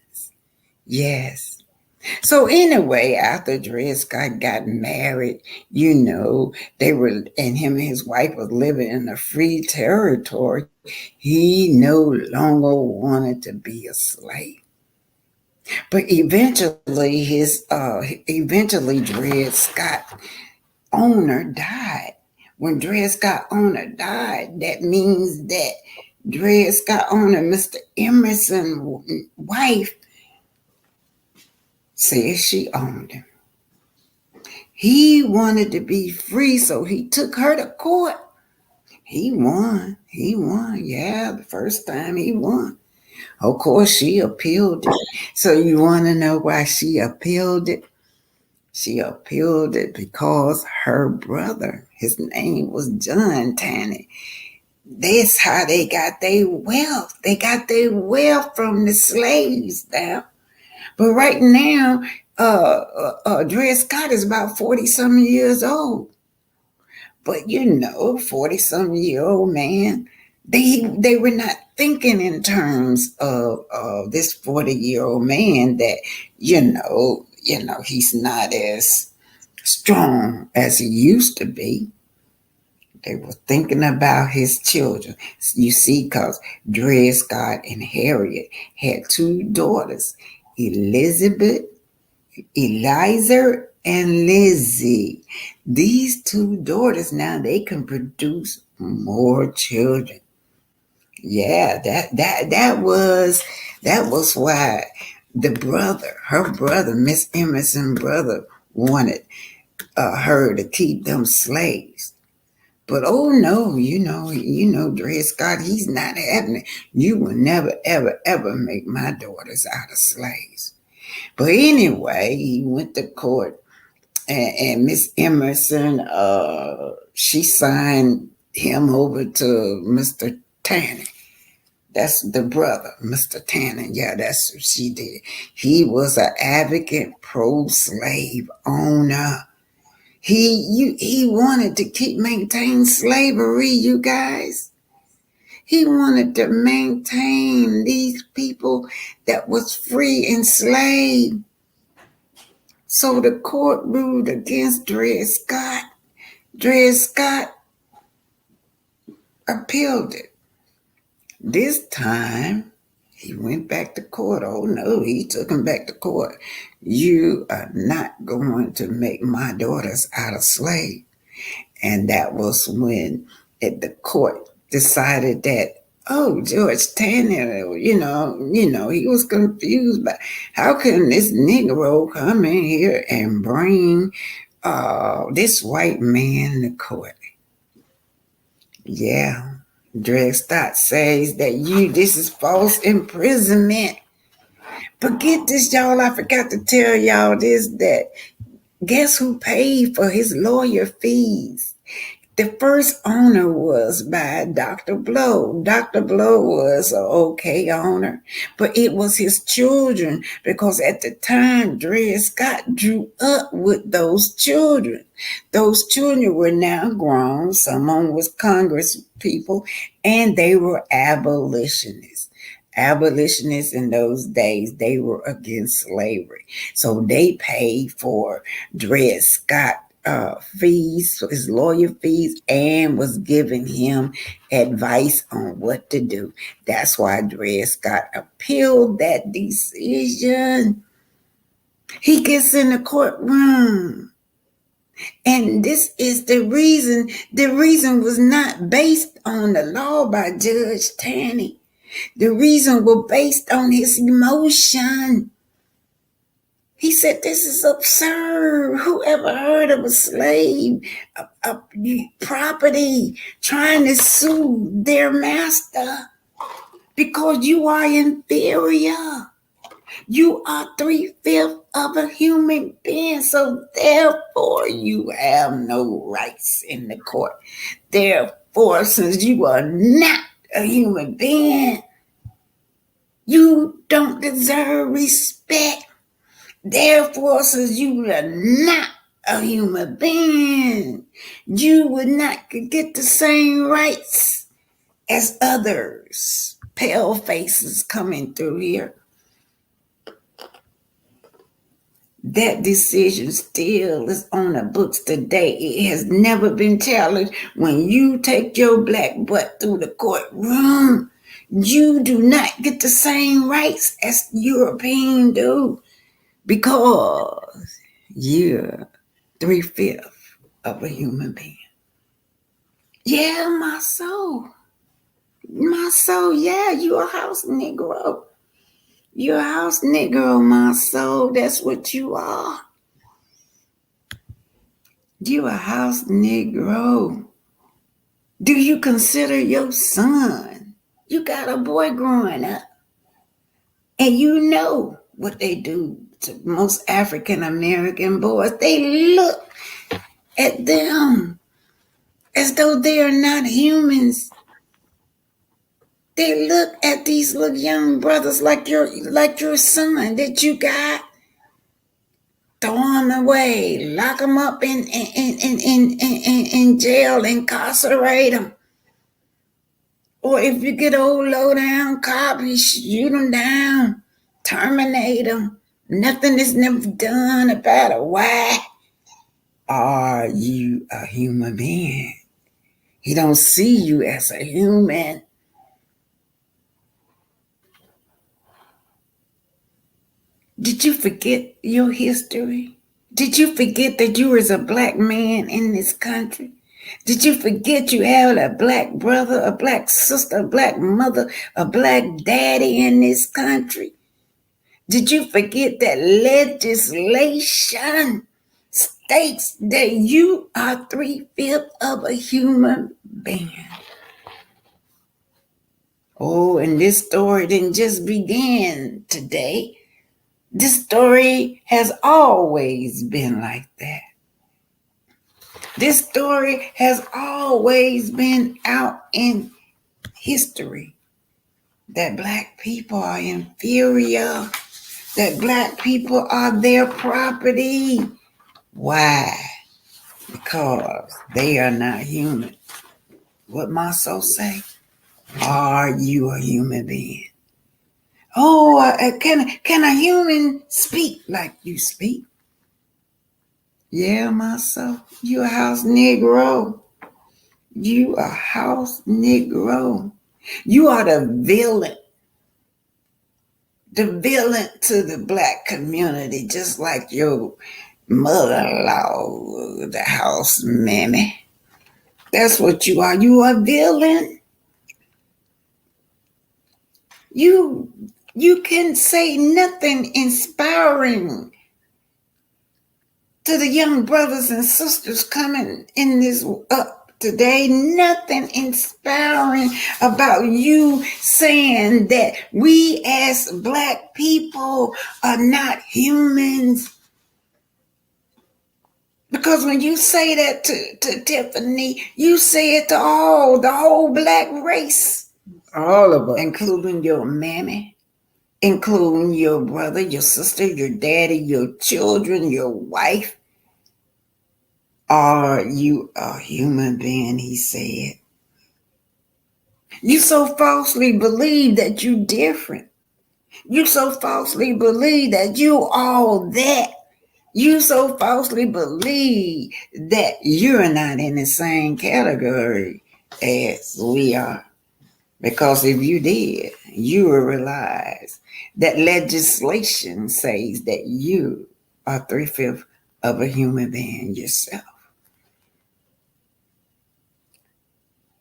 Yes. So anyway, after Dred Scott got married, they were, and him and his wife was living in a free territory. He no longer wanted to be a slave. But eventually Dred Scott owner died. When Dred Scott owner died, that means that Dred Scott owner, Mr. Emerson's wife, said she owned him. He wanted to be free, so he took her to court. He won. Yeah, the first time he won. Of course, she appealed it. So you want to know why she appealed it? She appealed it because her brother, his name was John Tanny. That's how they got their wealth. They got their wealth from the slaves now. But right now, Dred Scott is about 40-something years old. But 40-something-year-old man, they were not thinking in terms of this 40-year-old man that, he's not as strong as he used to be. They were thinking about his children. You see, because Dred Scott and Harriet had two daughters, Elizabeth, Eliza, and Lizzie. These two daughters now they can produce more children. Yeah, that was why her brother, Miss Emerson's brother, wanted her to keep them slaves. But oh no, Dred Scott, he's not having it. You will never, ever, ever make my daughters out of slaves. But anyway, he went to court, and Miss Emerson, she signed him over to Mr. Tanner. That's the brother, Mr. Tanner. Yeah, that's what she did. He was an advocate, pro-slave owner. He wanted to maintain slavery, you guys. He wanted to maintain these people that was free enslaved. So the court ruled against Dred Scott. Dred Scott appealed it. This time, he went back to court. Oh no, he took him back to court. You are not going to make my daughters out of slave. And that was when the court decided that, George Tanner, he was confused by how can this Negro come in here and bring this white man to court? Yeah, Dred Scott says that this is false imprisonment. But get this, y'all, I forgot to tell y'all this, that guess who paid for his lawyer fees? The first owner was by Dr. Blow. Dr. Blow was an okay owner, but it was his children because at the time, Dred Scott grew up with those children. Those children were now grown. Some of them was Congress people, and they were abolitionists. Abolitionists in those days, they were against slavery. So they paid for Dred Scott fees, his lawyer fees, and was giving him advice on what to do. That's why Dred Scott appealed that decision. He gets in the courtroom. And this is the reason. The reason was not based on the law by Judge Tanny. The reason was based on his emotion. He said, this is absurd. Who ever heard of a slave, a property, trying to sue their master because you are inferior? You are 3/5 of a human being, so therefore you have no rights in the court. Therefore, since you are not a human being, you don't deserve respect. Therefore, since you are not a human being, you would not get the same rights as others. Pale faces coming through here. That decision still is on the books today. It has never been challenged. When you take your black butt through the courtroom, you do not get the same rights as Europeans do because you're 3/5 of a human being. Yeah, my soul. My soul, yeah, you a house negro. You're a house negro, my soul. That's what you are. You a house negro. Do you consider your son? You got a boy growing up. And you know what they do to most African American boys. They look at them as though they are not humans. They look at these little young brothers like your son that you got. Throw them away, lock them up in jail, incarcerate them. Or if you get old low down cop, you shoot them down, terminate them. Nothing is never done about it. Why? Are you a human being? He don't see you as a human. Did you forget your history? Did you forget that you was a black man in this country? Did you forget you had a black brother, a black sister, a black mother, a black daddy in this country? Did you forget that legislation states that you are 3/5 of a human being? Oh, and this story didn't just begin today. This story has always been like that. This story has always been out in history. That black people are inferior. That black people are their property. Why? Because they are not human. What Marsau say? Are you a human being? Oh, can a human speak like you speak? Yeah, Marsau, you a house negro. You a house negro. You are the villain. The villain to the black community, just like your mother-in-law, the house mammy. That's what you are. You are a villain. You can say nothing inspiring to the young brothers and sisters coming in this up today. Nothing inspiring about you saying that we as black people are not humans. Because when you say that to Tiffany, you say it to the whole black race. All of us. Including your mammy, including your brother, your sister, your daddy, your children, your wife. Are you a human being, he said. You so falsely believe that you're different. You so falsely believe that you all that. You so falsely believe that you're not in the same category as we are. Because if you did, you will realize that legislation says that you are 3/5 of a human being yourself.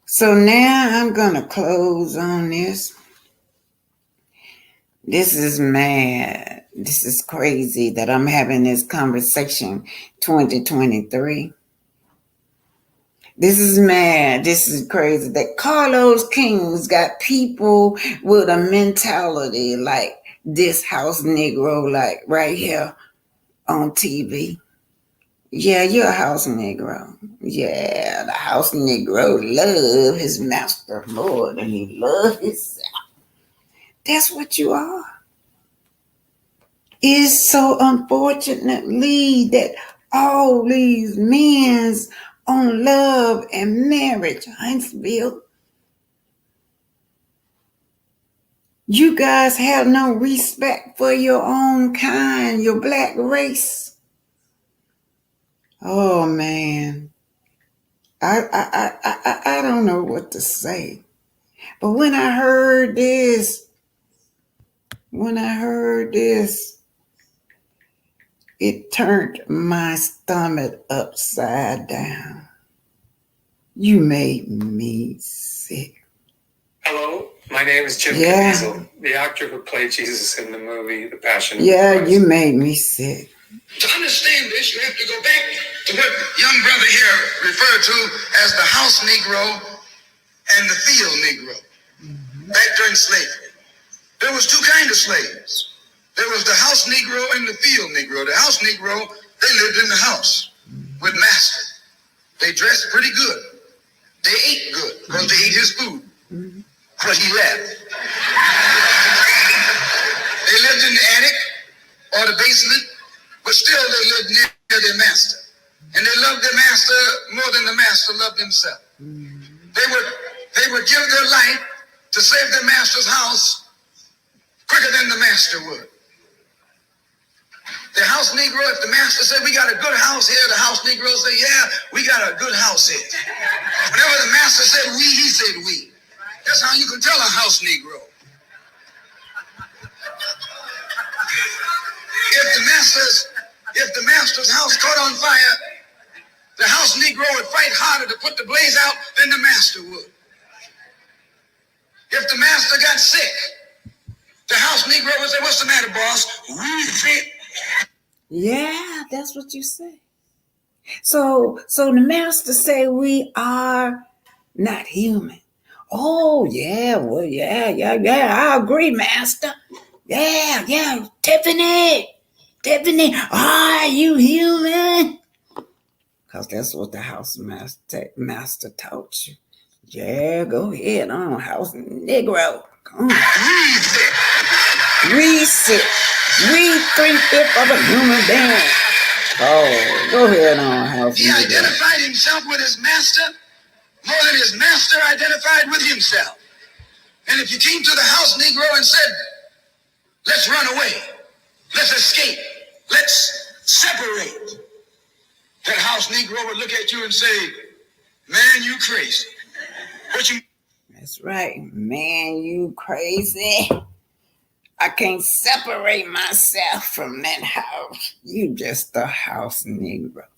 So now I'm going to close on this. This is mad. This is crazy that I'm having this conversation 2023. This is mad. This is crazy that Carlos King's got people with a mentality like this house Negro, like right here on TV. Yeah, you're a house Negro. Yeah, the house Negro love his master more than he love himself. That's what you are. It's so unfortunately that all these men's on love and marriage, Huntsville, you guys have no respect for your own kind, your black race. Oh man, I don't know what to say. But when I heard this, it turned my stomach upside down. You made me sick. Hello, my name is Jim Caviezel, the actor who played Jesus in the movie The Passion of the Christ. You made me sick. To understand this, you have to go back to what young brother here referred to as the house Negro and the field Negro. Back during slavery, there was two kinds of slaves. There was the house Negro and the field Negro. The house Negro, they lived in the house with master. They dressed pretty good. They ate good because they ate his food. But he left. They lived in the attic or the basement, but still they lived near their master. And they loved their master more than the master loved himself. They would give their life to save their master's house quicker than the master would. The house Negro, if the master said, we got a good house here, the house Negro say, yeah, we got a good house here. Whenever the master said we, he said we. That's how you can tell a house Negro. If the master's house caught on fire, the house Negro would fight harder to put the blaze out than the master would. If the master got sick, the house Negro would say, what's the matter, boss? We sick. Yeah, that's what you say. So the master say we are not human. Oh, yeah, well, yeah, I agree, master. Yeah, Tiffany, are you human? Because that's what the house master taught you. Yeah, go ahead on, house Negro. Come on. Reset. We 3/5 of a human being. Oh, go ahead on, house He Negro. identified himself with his master more than his master identified with himself. And if you came to the house Negro and said, let's run away, let's escape, let's separate, that house Negro would look at you and say, man, you crazy. What you? That's right, man, you crazy. I can't separate myself from that house. You just a house Negro.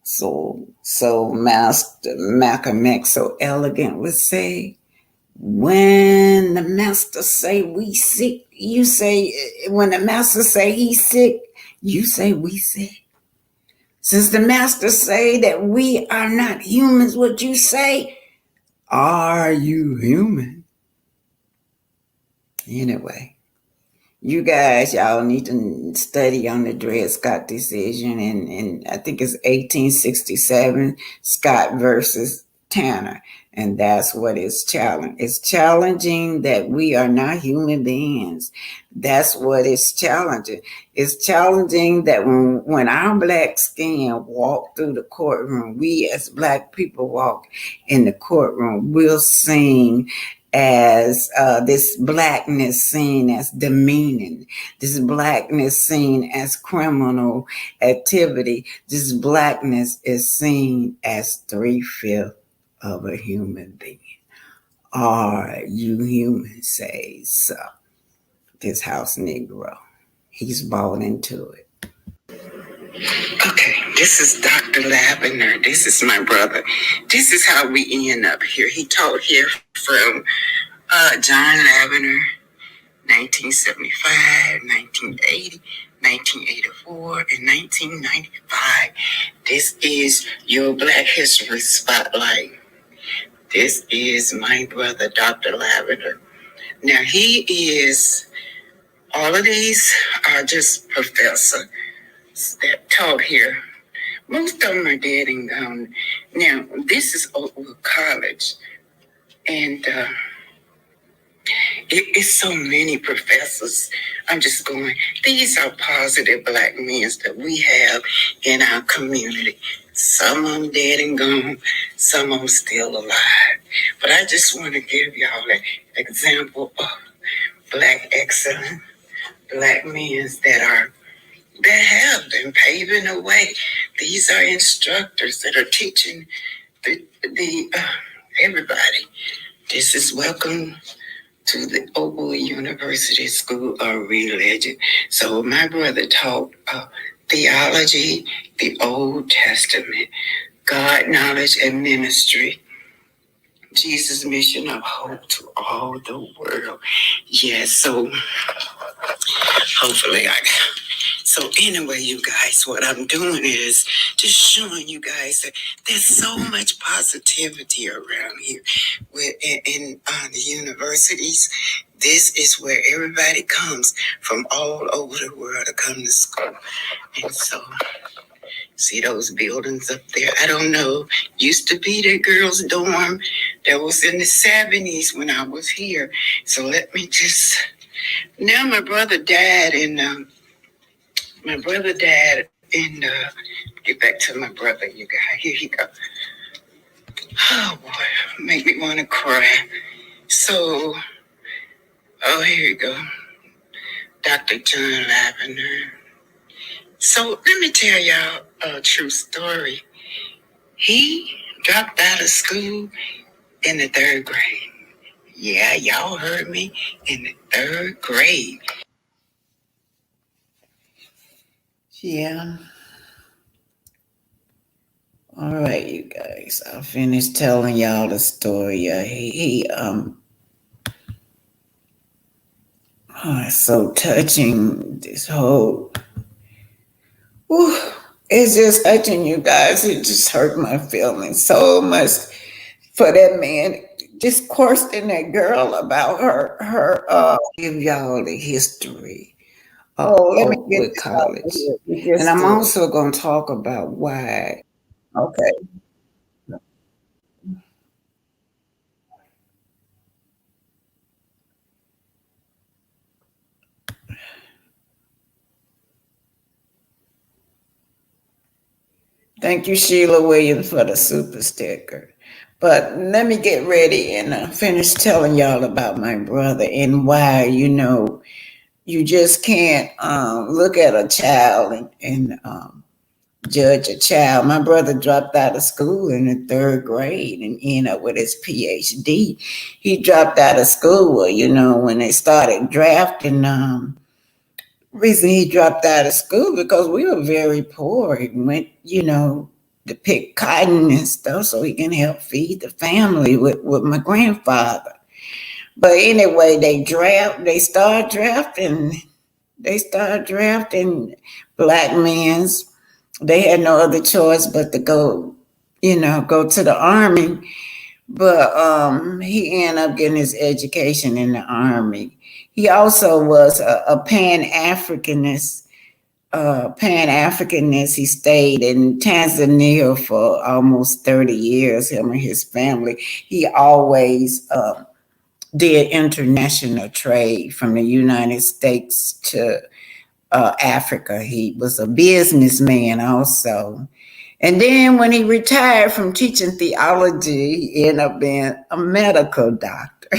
So Master Malcolm X so elegant would say, when the master say we sick, you say, when the master say he's sick, you say we sick. Since the master say that we are not humans, what you say, are you human? Anyway. You guys, y'all need to study on the Dred Scott decision, and I think it's 1867, Scott versus Tanner, and that's what it's challenging. It's challenging that we are not human beings. That's what it's challenging. It's challenging that when our black skin walk through the courtroom, we as black people walk in the courtroom, we'll sing as this blackness seen as demeaning, this blackness seen as criminal activity, this blackness is seen as 3/5 of a human being. Are you human, says this house Negro. He's bought into it. Okay, this is Dr. Lavender. This is my brother. This is how we end up here. He taught here from John Lavender, 1975, 1980, 1984, and 1995. This is your Black History Spotlight. This is my brother, Dr. Lavender. Now, he is All of these are just professors that taught here. Most of them are dead and gone. Now, this is Oakwood College, and it's so many professors. I'm just going, these are positive Black men that we have in our community. Some of them dead and gone, some of them still alive. But I just want to give y'all an example of Black excellent Black men that have been paving the way. These are instructors that are teaching the everybody. This is welcome to the Oakwood University School of Religion. So my brother taught theology, the Old Testament, God knowledge and ministry, Jesus' mission of hope to all the world. Yes, so hopefully so anyway, you guys, what I'm doing is just showing you guys that there's so much positivity around here. In the universities, this is where everybody comes from all over the world to come to school. And so, see those buildings up there? I don't know. Used to be the girls' dorm. That was in the 70s when I was here. So let me just... Now my brother died in... get back to my brother, you guys. Here he go. Oh, boy. Make me want to cry. So, here you go. Dr. John Lavender. So, let me tell y'all a true story. He dropped out of school in the 3rd grade. Yeah, y'all heard me. In the 3rd grade. Yeah. All right, you guys. I'll finish telling y'all the story. It's so touching. This whole, it's just touching, you guys. It just hurt my feelings so much for that man just questioning that girl about her. Give y'all the history. Let me get to college, and I'm also going to talk about why. Okay. Thank you, Sheila Williams, for the super sticker. But let me get ready and finish telling y'all about my brother and why, you just can't look at a child and judge a child. My brother dropped out of school in the 3rd grade and ended up with his PhD. He dropped out of school, when they started drafting. Reason he dropped out of school because we were very poor. He went, to pick cotton and stuff so he can help feed the family with my grandfather. But anyway, they started drafting Black men. They had no other choice but to go to the army. But he ended up getting his education in the army. He also was a Pan-Africanist. He stayed in Tanzania for almost 30 years, him and his family. He always did international trade from the United States to Africa. He was a businessman also. And then when he retired from teaching theology, he ended up being a medical doctor.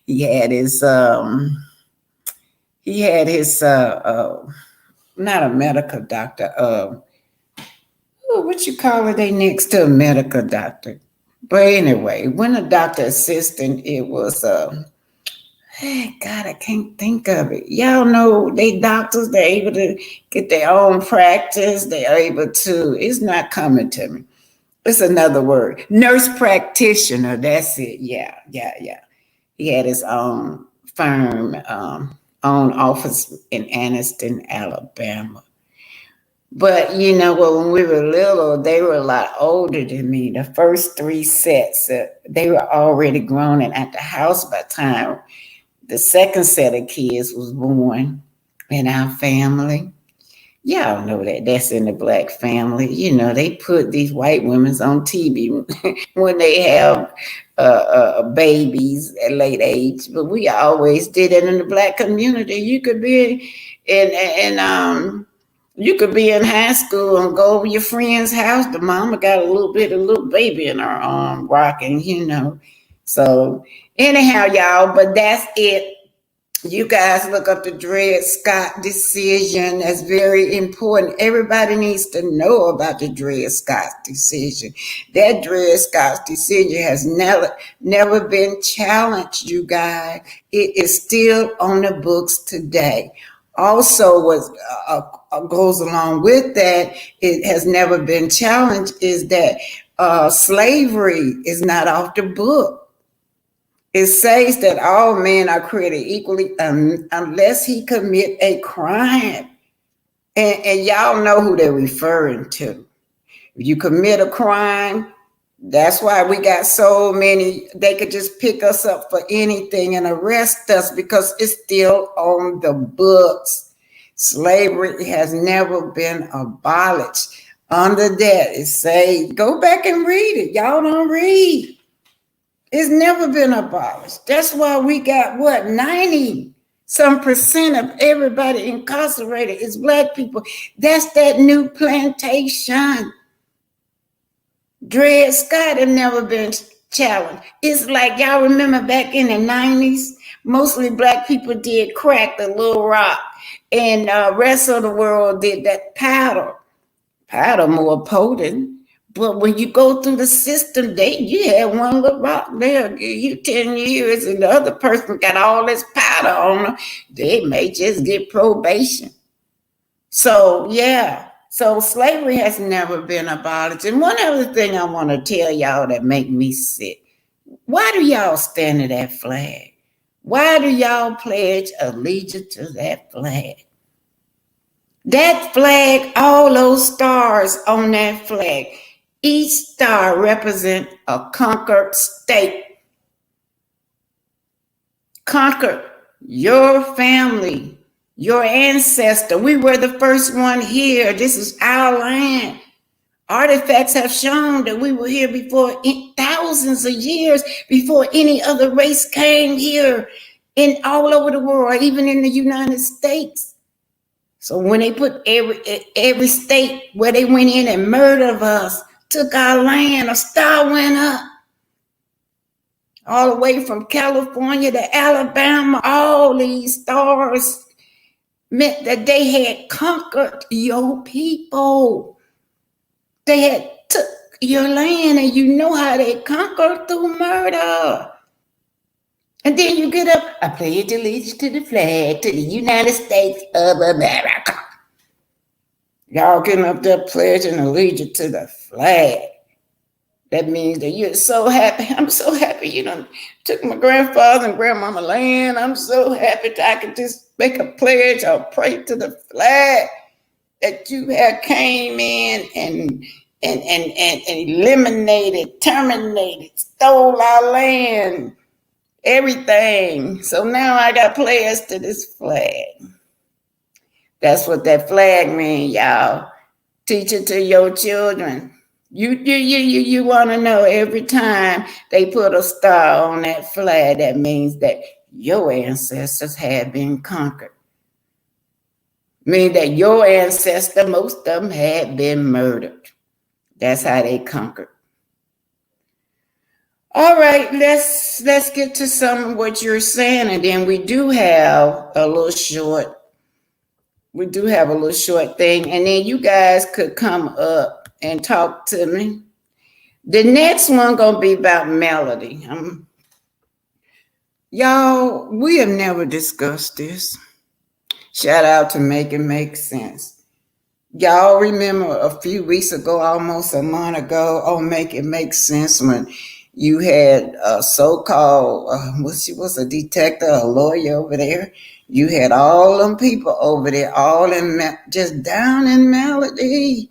He had his not a medical doctor, what you call it? They next to a medical doctor. But anyway, when a doctor assistant, it was God, I can't think of it. Y'all know they doctors, they're able to get their own practice. They're able to, it's not coming to me. It's another word. Nurse practitioner, that's it. Yeah. He had his own firm, own office in Anniston, Alabama. But when we were little, they were a lot older than me. The first 3 sets, they were already grown and at the house by the time the second set of kids was born in our family. Y'all know that that's in the black family. You know, they put these white women on TV when they have babies at late age, but we always did it in the black community. You could be you could be in high school and go over your friend's house. The mama got a little baby in her arm rocking, you know. So anyhow, y'all, but that's it. You guys look up the Dred Scott decision. That's very important. Everybody needs to know about the Dred Scott decision. That Dred Scott decision has never been challenged, you guys. It is still on the books today. Also, what goes along with that, it has never been challenged, is that slavery is not off the book. It says that all men are created equally unless he commit a crime. And y'all know who they're referring to. If you commit a crime, that's why we got so many. They could just pick us up for anything and arrest us because it's still on the books. Slavery has never been abolished. Under that, it says, go back and read it. Y'all don't read. It's never been abolished. That's why we got 90% of everybody incarcerated is black people. That's that new plantation. Dred Scott had never been challenged. It's like y'all remember back in the 90s, mostly black people did crack, the little rock, and rest of the world did that powder. Powder more potent. But when you go through the system, you had one little rock there, give you 10 years, and the other person got all this powder on them. They may just get probation. So, yeah. So slavery has never been abolished. And one other thing I want to tell y'all that make me sick. Why do y'all stand to that flag? Why do y'all pledge allegiance to that flag? That flag, all those stars on that flag, each star represents a conquered state. Conquered your family, your ancestor. We were the first one here. This is our land. Artifacts have shown that we were here before, thousands of years before any other race came here in all over the world, even in the United States. So when they put every state where they went in and murdered us, took our land, a star went up. All the way from California to Alabama, all these stars meant that they had conquered your people. They had took your land, and you know how they conquered through murder. And then you get up, I pledge allegiance to the flag, to the United States of America. Y'all getting up there pledging allegiance to the flag. That means that you're so happy. I'm so happy you done took my grandfather and grandmama land. I'm so happy that I could just make a pledge or pray to the flag that you have came in and eliminated, terminated, stole our land, everything. So now I got pledge to this flag. That's what that flag means, y'all. Teach it to your children. You want to know every time they put a star on that flag, that means that your ancestors had been conquered. Meaning that your ancestor, most of them had been murdered. That's how they conquered. All right, let's get to some of what you're saying, and then we do have a little short thing, and then you guys could come up and talk to me. The next one gonna be about melody. Y'all, we have never discussed this. Shout out to Make It Make Sense. Y'all remember a few weeks ago, almost a month ago, on Make It Make Sense, when you had a so-called, she was a detective, a lawyer over there. You had all them people over there, all in just down in melody.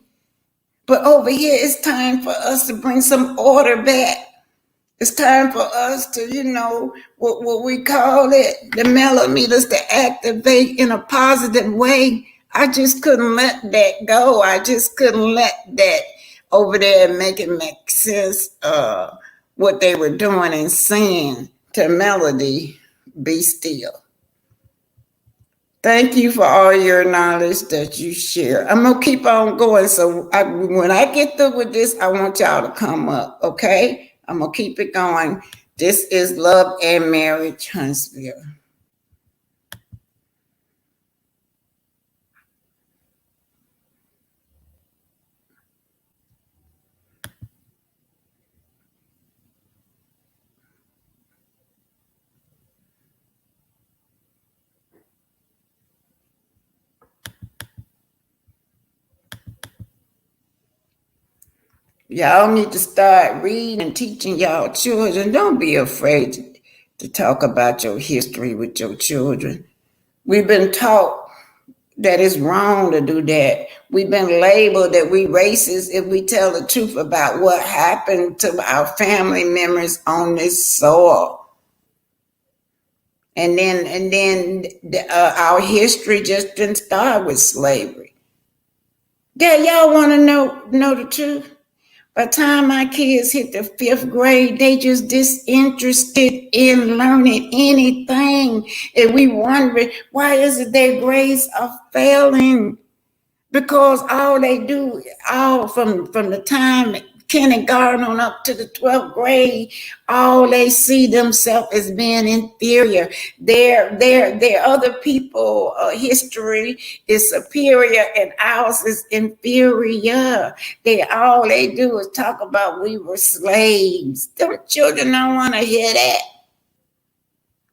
But over here, it's time for us to bring some order back. It's time for us to, what we call it, the millimeters to activate in a positive way. I just couldn't let that go. I just couldn't let that over there make it make sense. What they were doing and saying to melody, be still. Thank you for all your knowledge that you share. I'm going to keep on going. So when I get through with this, I want y'all to come up, okay? I'm going to keep it going. This is Love and Marriage, Huntsville. Y'all need to start reading and teaching y'all children. Don't be afraid to talk about your history with your children. We've been taught that it's wrong to do that. We've been labeled that we racist if we tell the truth about what happened to our family members on this soil. And then our history just didn't start with slavery. Yeah, y'all want to know the truth? By the time my kids hit the 5th grade, they just disinterested in learning anything. And we wondering, why is it their grades are failing? Because all they do, all from the time kindergarten on up to the 12th grade, all they see themselves as being inferior. Their other people history is superior and ours is inferior. All they do is talk about we were slaves. The children don't want to hear that.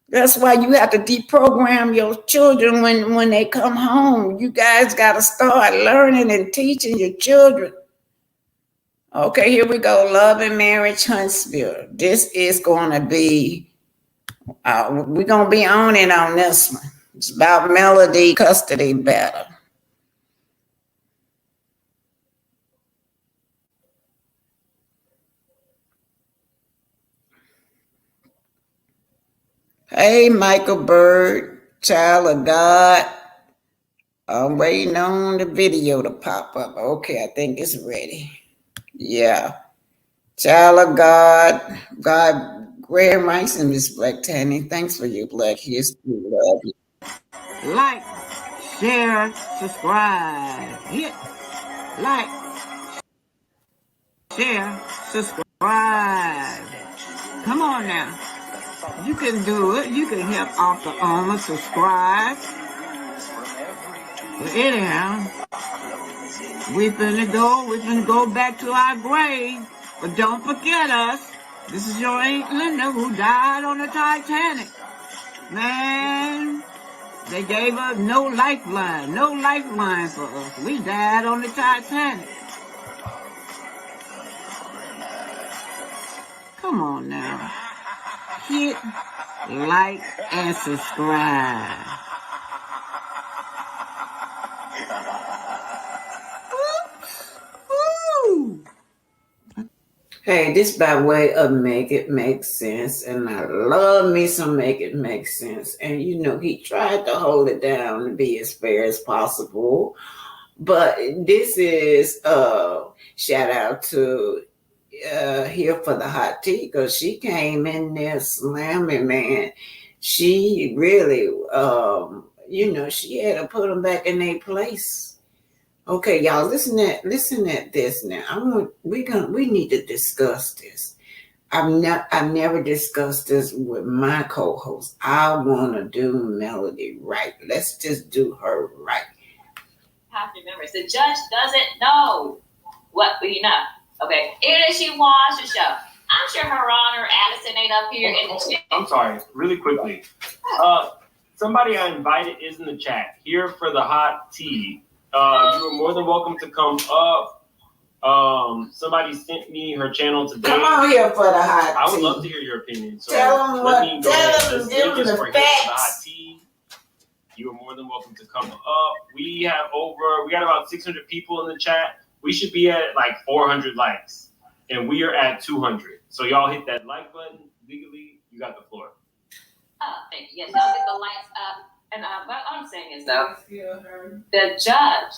That's why you have to deprogram your children when they come home. You guys got to start learning and teaching your children. Okay, here we go. Love and Marriage, Huntsville. This is going to be, we're going to be on it on this one. It's about melody custody battle. Hey, Michael Bird, child of God. I'm waiting on the video to pop up. Okay, I think it's ready. Yeah. Child of God, Grand Rising, Miss Black Tanny. Thanks for your Black history. Love you. Like, share, subscribe. Hit like, share, subscribe. Come on now. You can do it. You can help off the owner subscribe. But anyhow, we finna go back to our grave. But don't forget us. This is your Aunt Linda who died on the Titanic. Man, they gave us no lifeline for us. We died on the Titanic. Come on now. Hit like and subscribe. Woo! Hey, this by way of Make It Make Sense, and I love me some Make It Make Sense. And he tried to hold it down and be as fair as possible. But this is shout out to Here for the Hot Tea, because she came in there slamming, man. She really, she had to put them back in their place. Okay, y'all, listen at this now. We need to discuss this. I've never discussed this with my co-host. I want to do Melody right. Let's just do her right. Have to remember, the judge doesn't know what we know. Okay, even if she wants to show, I'm sure Her Honor Addison ain't up here. I'm sorry, really quickly. Somebody I invited is in the chat. Here for the hot tea. You are more than welcome to come up. Somebody sent me her channel today. Come on here for the hot tea. I would love to hear your opinion. So tell them let me go ahead. Tell them, Give them for the Here for the facts. hot tea. You are more than welcome to come up. We got about 600 people in the chat. We should be at like 400 likes. and we are at 200. So y'all hit that like button legally. You got the floor. Oh, thank you. Yes, y'all get the lights up. And what I'm saying is, though, the judge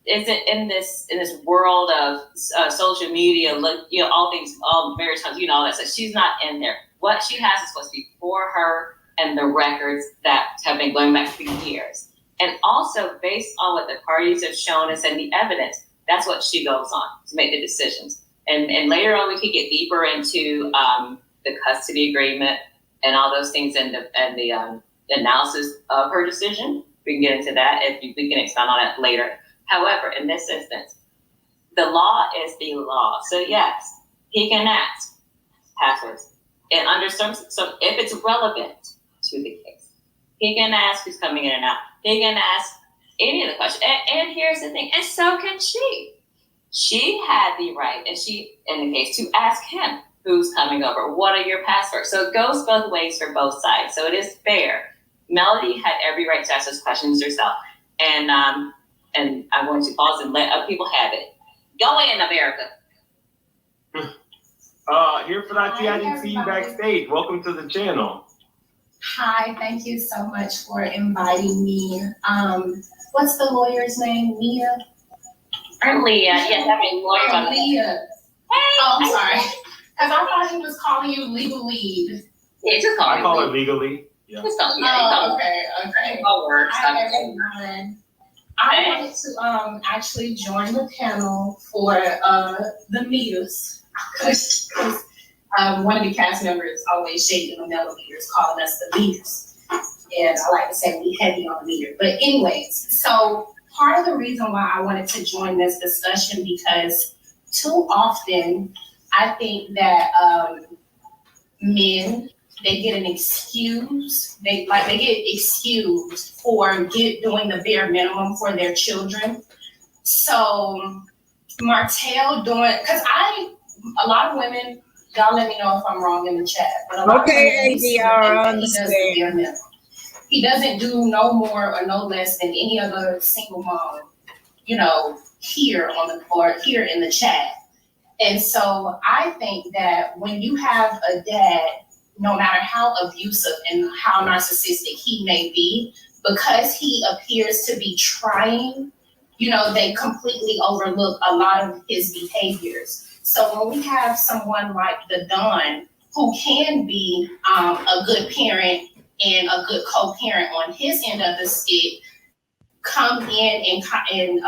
isn't in this world of social media. Look, all things, all marriage times, all that stuff. She's not in there. What she has is supposed to be for her and the records that have been going back for years. And also based on what the parties have shown us and the evidence, that's what she goes on to make the decisions. And later on, we could get deeper into the custody agreement and all those things and the analysis of her decision. We can get into that if we can expound on that later. However, in this instance, the law is the law. So yes, he can ask passwords. And under some if it's relevant to the case, he can ask who's coming in and out. He can ask any of the questions. And here's the thing, and so can she. She had the right, and she, in the case, to ask him who's coming over. What are your passwords? So it goes both ways for both sides. So it is fair. Melody had every right to ask those questions herself. And I'm going to pause and let other people have it. Go in, America. Here for that, I didn't see you backstage. Welcome to the channel. Hi, thank you so much for inviting me. What's the lawyer's name? Mia? Or Leah. Yes, I mean lawyer. Leah. Hey, I'm sorry. Because I thought he was calling you legal lead. Yeah, just call I me call Leah. her legally. Yeah. Just call me. Okay. Words. Hi, everyone. I wanted to actually join the panel for the meters. Because one of the cast members always shaking the millimeters, calling us the meters. And I like to say we heavy on the meter. But anyways, so part of the reason why I wanted to join this discussion, because too often I think that men, they get an excuse. They get excused for doing the bare minimum for their children. So Martell because a lot of women, y'all let me know if I'm wrong in the chat. But a lot of women, ADR, I understand. He doesn't do no more or no less than any other single mom, here here in the chat. And so I think that when you have a dad, no matter how abusive and how narcissistic he may be, because he appears to be trying, they completely overlook a lot of his behaviors. So when we have someone like the Don, who can be a good parent and a good co-parent on his end of the stick, come in and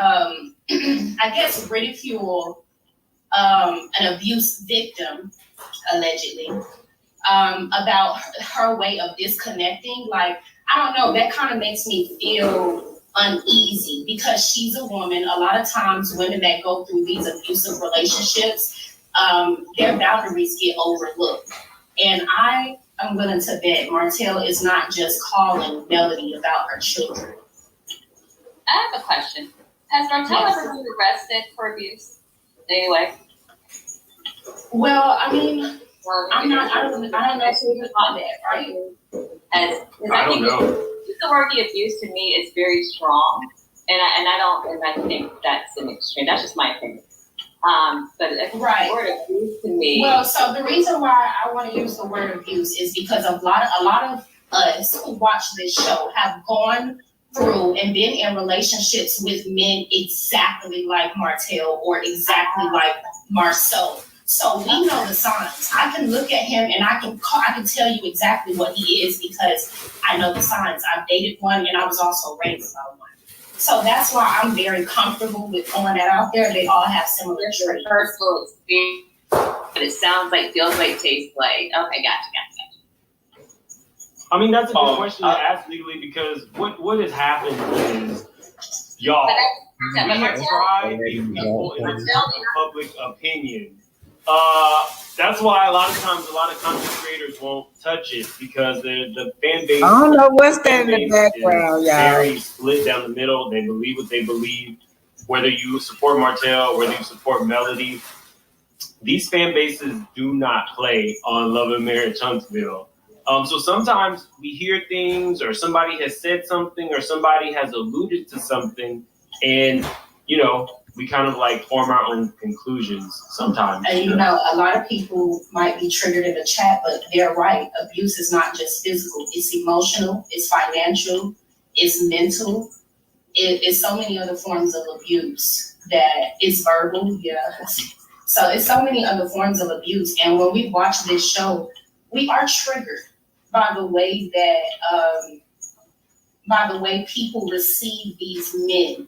I guess ridicule an abuse victim, allegedly, about her way of disconnecting. Like, I don't know, that kind of makes me feel uneasy because she's a woman. A lot of times women that go through these abusive relationships, their boundaries get overlooked. And I am willing to bet Martell is not just calling Melody about her children. I have a question. Has Martell ever been arrested for abuse? Anyway. Well, I mean, I don't know if we can call that, right? I don't know. The word abuse to me is very strong, and I think that's an extreme. That's just my opinion. But the word abuse to me. Well, so the reason why I want to use the word abuse is because a lot of us who watch this show have gone through and been in relationships with men exactly like Martell or exactly like Marsau. So we know the signs. I can look at him and I can tell you exactly what he is because I know the signs. I've dated one and I was also raised by one. So that's why I'm very comfortable with throwing that out there. They all have similar traits. Personal experience, but it sounds like, feels like, tastes like. Okay, gotcha. I mean, that's a good question to ask legally because what has happened is y'all, we have tried these people in the public opinion. That's why a lot of times a lot of content creators won't touch it because the fan base. I don't know what's that in the background, y'all. Very split down the middle. They believe what they believe. Whether you support Martell, whether you support Melody, these fan bases do not play on Love and Marriage Huntsville. So sometimes we hear things, or somebody has said something, or somebody has alluded to something, and we kind of like form our own conclusions sometimes. And you know, a lot of people might be triggered in the chat, but they're right. Abuse is not just physical, it's emotional, it's financial, it's mental. It's so many other forms of abuse that is verbal, So it's so many other forms of abuse. And when we watch this show, we are triggered by the way that, by the way people receive these men,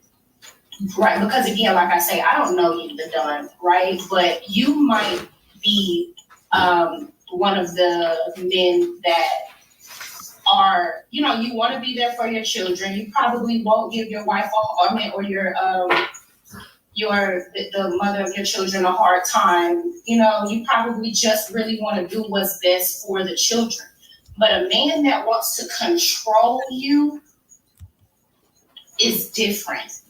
right? Because again, like I say, I don't know you, the done, right? But you might be one of the men that are, you know, you want to be there for your children. You probably won't give your wife or your the mother of your children a hard time. You know, you probably just really want to do what's best for the children. But a man that wants to control you is different.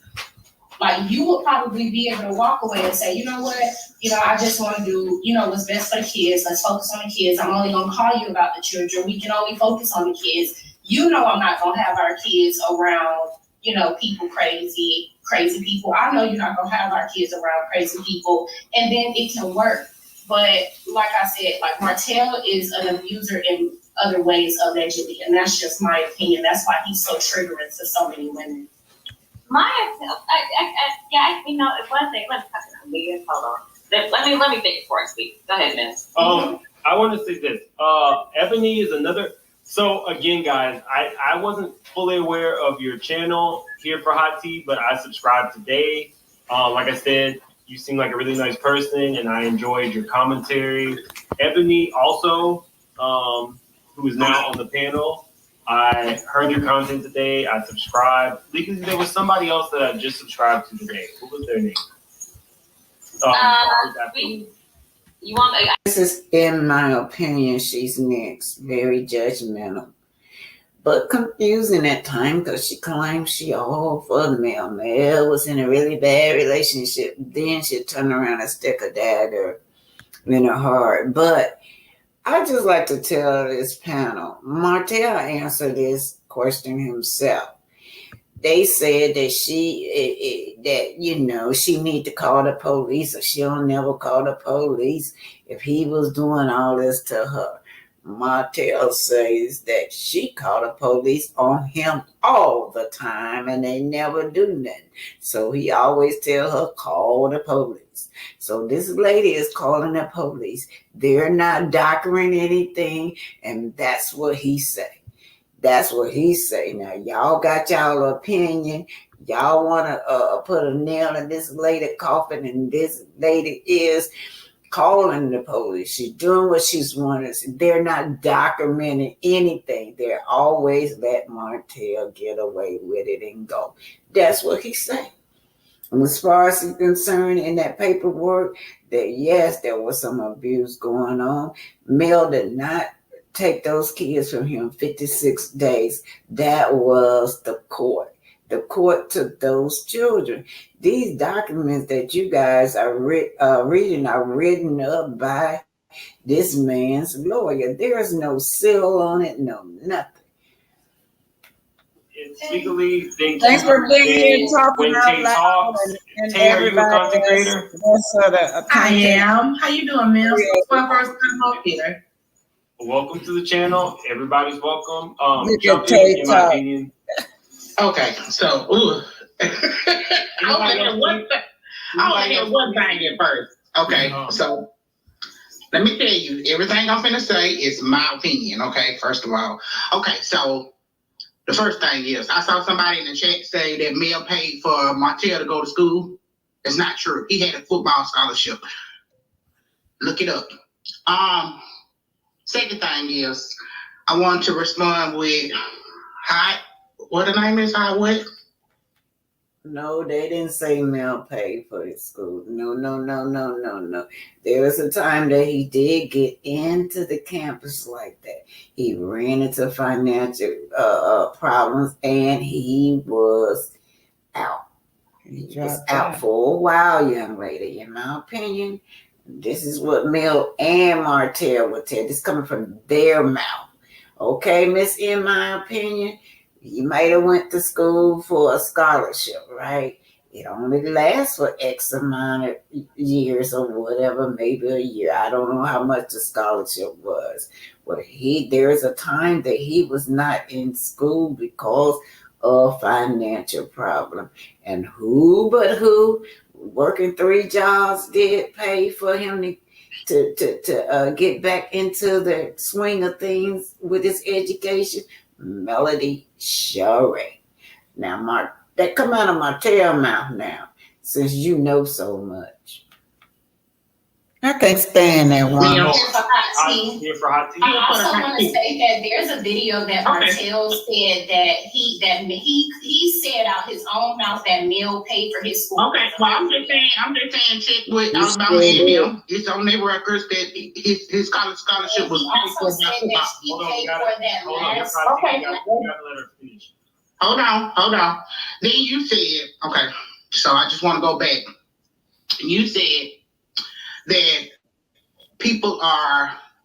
Like, you will probably be able to walk away and say, you know what, you know, I just want to do, you know, what's best for the kids. Let's focus on the kids. I'm only going to call you about the children. We can only focus on the kids. You know, I'm not going to have our kids around, you know, people crazy people. I know you're not going to have our kids around crazy people. And then it can work. But like I said, like, Martell is an abuser in other ways, allegedly. And that's just my opinion. That's why he's so triggering to so many women. You know, one thing. Hold on. Let me think before I speak. Go ahead, Miss. I want to say this. Ebony is another. So again, guys, I wasn't fully aware of your channel here for Hot Tea, but I subscribed today. Like I said, you seem like a really nice person, and I enjoyed your commentary. Ebony also, who is now on the panel. I heard your content today. I subscribed. Because there was somebody else that I just subscribed to today. What was their name? You want? This is, in my opinion, she's next. Very judgmental, but confusing at times because she claims she all for the male. Male was in a really bad relationship. Then she'd turn around and stick a dagger in her heart. But I just like to tell this panel, Martell answered this question himself. They said that she need to call the police, or she'll never call the police if he was doing all this to her. Martell says that she called the police on him all the time, and they never do nothing. So he always tell her, call the police. So this lady is calling the police. They're not doctoring anything, and that's what he say. That's what he say. Now, y'all got y'all opinion. Y'all want to put a nail in this lady coffin, and this lady is calling the police. She's doing what she's wanting. They're not documenting anything. They're always let Martell get away with it and go. That's what he said. And as far as he's concerned in that paperwork, that yes, there was some abuse going on. Mel did not take those kids from him 56 days. That was the court. The court took those children. These documents that you guys are reading are written up by this man's lawyer. There is no seal on it, no nothing. It's legally. Thanks for being here and talking out loud. And Taylor, you a content creator? I am. How you doing, Miss? It's my first time up here. Welcome to the channel. Everybody's welcome. Jump in my opinion. Okay, so I want to hear one thing at first. Okay, so let me tell you, everything I'm finna say is my opinion. Okay, first of all. Okay, so the first thing is, I saw somebody in the chat say that Mel paid for Martell to go to school. It's not true. He had a football scholarship. Look it up. Second thing is, I want to respond with what the name is? What? No, they didn't say Mel paid for his school. No. There was a time that he did get into the campus like that. He ran into financial problems, and he was out. He was out for a while, young lady. In my opinion, this is what Mel and Martell would tell. This coming from their mouth. Okay, Miss, in my opinion, he might have went to school for a scholarship, right? it only lasts for X amount of years or whatever, maybe a year. I don't know how much the scholarship was. But there is a time that he was not in school because of financial problem. And who working 3 jobs did pay for him to get back into the swing of things with his education? Melody Sherry. Now, that come out of my tail mouth now, since you know so much. I can't stand that one. I also want to say that there's a video that Martell said that he said out his own mouth that Mill paid for his school. Okay, well, I'm just saying, check with Alabama A&M. It's on their records that his college scholarship was paid for. He paid for that last. Okay, you gotta let her finish. Hold on. Then you said, okay, so I just want to go back. You said that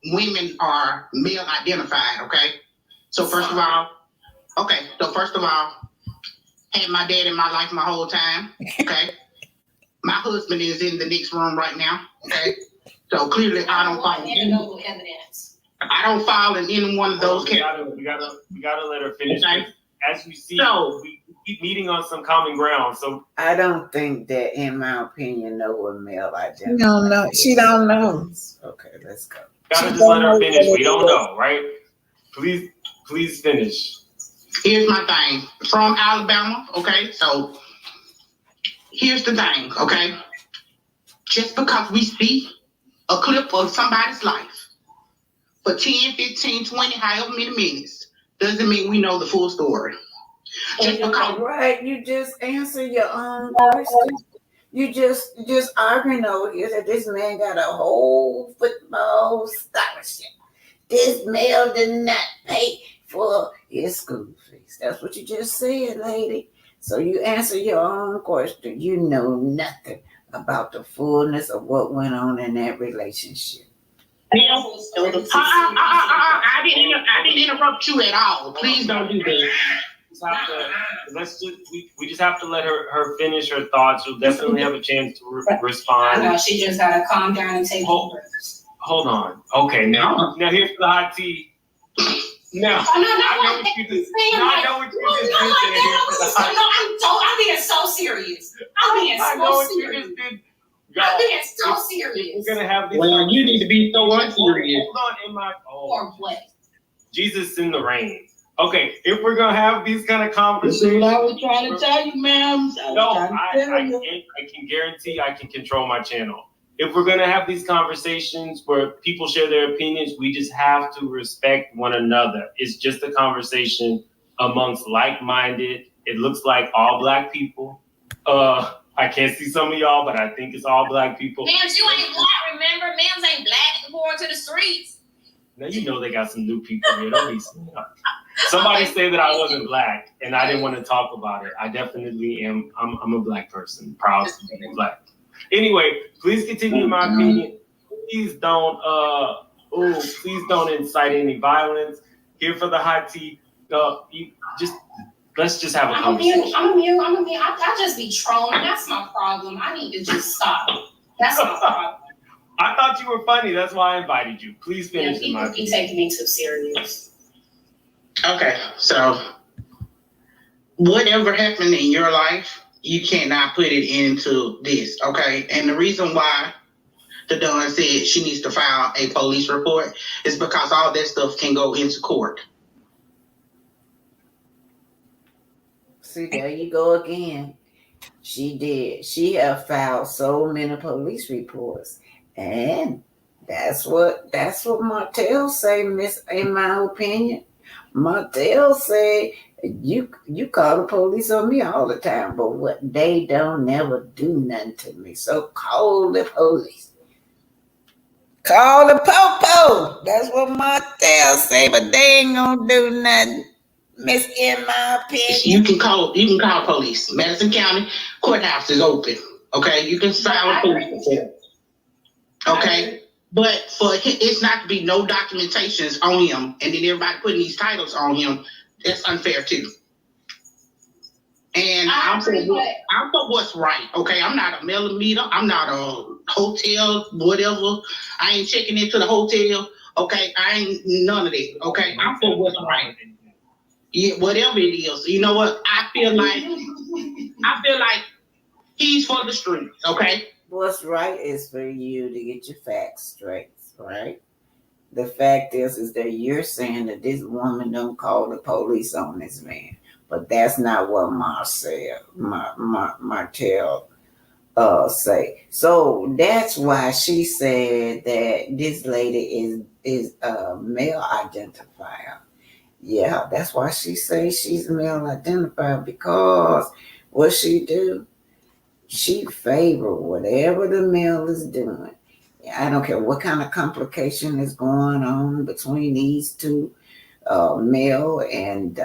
women are male identified, okay? So first of all, had my dad in my life my whole time, okay? My husband is in the next room right now, okay? So clearly I don't fall in any one of those categories. We gotta let her finish. Okay. As you see, we keep meeting on some common ground. So I don't think that, in my opinion, no one male identified. She don't know. She don't know. Okay, let's go. Gotta just let her finish. We don't know, right? Please finish. Here's my thing. From Alabama, okay? So here's the thing, okay? Just because we see a clip of somebody's life for 10, 15, 20, however many minutes, doesn't mean we know the full story. Just because, right, you just answer your own question. You just arguing over here that this man got a whole football scholarship. This male did not pay for his school fees. That's what you just said, lady. So you answer your own question. You know nothing about the fullness of what went on in that relationship. I didn't interrupt you at all. Please don't do that. We just have to let her finish her thoughts. She'll definitely have a chance to respond. I know, she just gotta calm down and take breaths. Hold on. Okay, now here's the hot tea. Now I know what you just did. I'm being so serious. I'm being so serious. We're gonna have these. Well, you need to be so unserious. Hold on, or what? Jesus in the rain. Okay, if we're gonna have these kind of conversations, this is what I was trying to tell you, ma'am. I can guarantee I can control my channel. If we're gonna have these conversations where people share their opinions, we just have to respect one another. It's just a conversation amongst like-minded. It looks like all Black people. I can't see some of y'all, but I think it's all Black people. Mams, you ain't Black, remember? Mams ain't Black going to the streets. Now you know they got some new people here. Don't be saying that. Somebody said that I wasn't Black, and I didn't want to talk about it. I definitely am. I'm a Black person, proud to be Black. Anyway, please continue my opinion. Please don't incite any violence. Here for the hot tea. Let's just have a conversation. I'm immune. I just be trolling. That's my problem. I need to just stop. That's my problem. I thought you were funny. That's why I invited you. Please finish. People be taking me too serious. Okay, so whatever happened in your life, you cannot put it into this, okay? And the reason why the Don said she needs to file a police report is because all that stuff can go into court. See, there you go again. She did. She have filed so many police reports. And that's what Martell say, Miss, in my opinion. Martell say you call the police on me all the time, but what they don't never do nothing to me. So call the police. Call the popo. That's what Martell say, but they ain't gonna do nothing. Miss, in my opinion. You can call police. Madison County courthouse is open. Okay, you can file a police report. Okay, but for it's not to be no documentations on him, and then everybody putting these titles on him. That's unfair too. And I'm for what's right. Okay, I'm not a millimeter. I'm not a hotel, whatever. I ain't checking into the hotel. Okay, I ain't none of that. Okay, I'm for what's right. Yeah, whatever it is. You know what? I feel like he's for the streets. Okay. What's right is for you to get your facts straight, right? The fact is that you're saying that this woman don't call the police on this man. But that's not what Martell say. So that's why she said that this lady is a male identifier. Yeah, that's why she says she's a male identifier, because what she do, she favor whatever the male is doing. I don't care what kind of complication is going on between these two, male and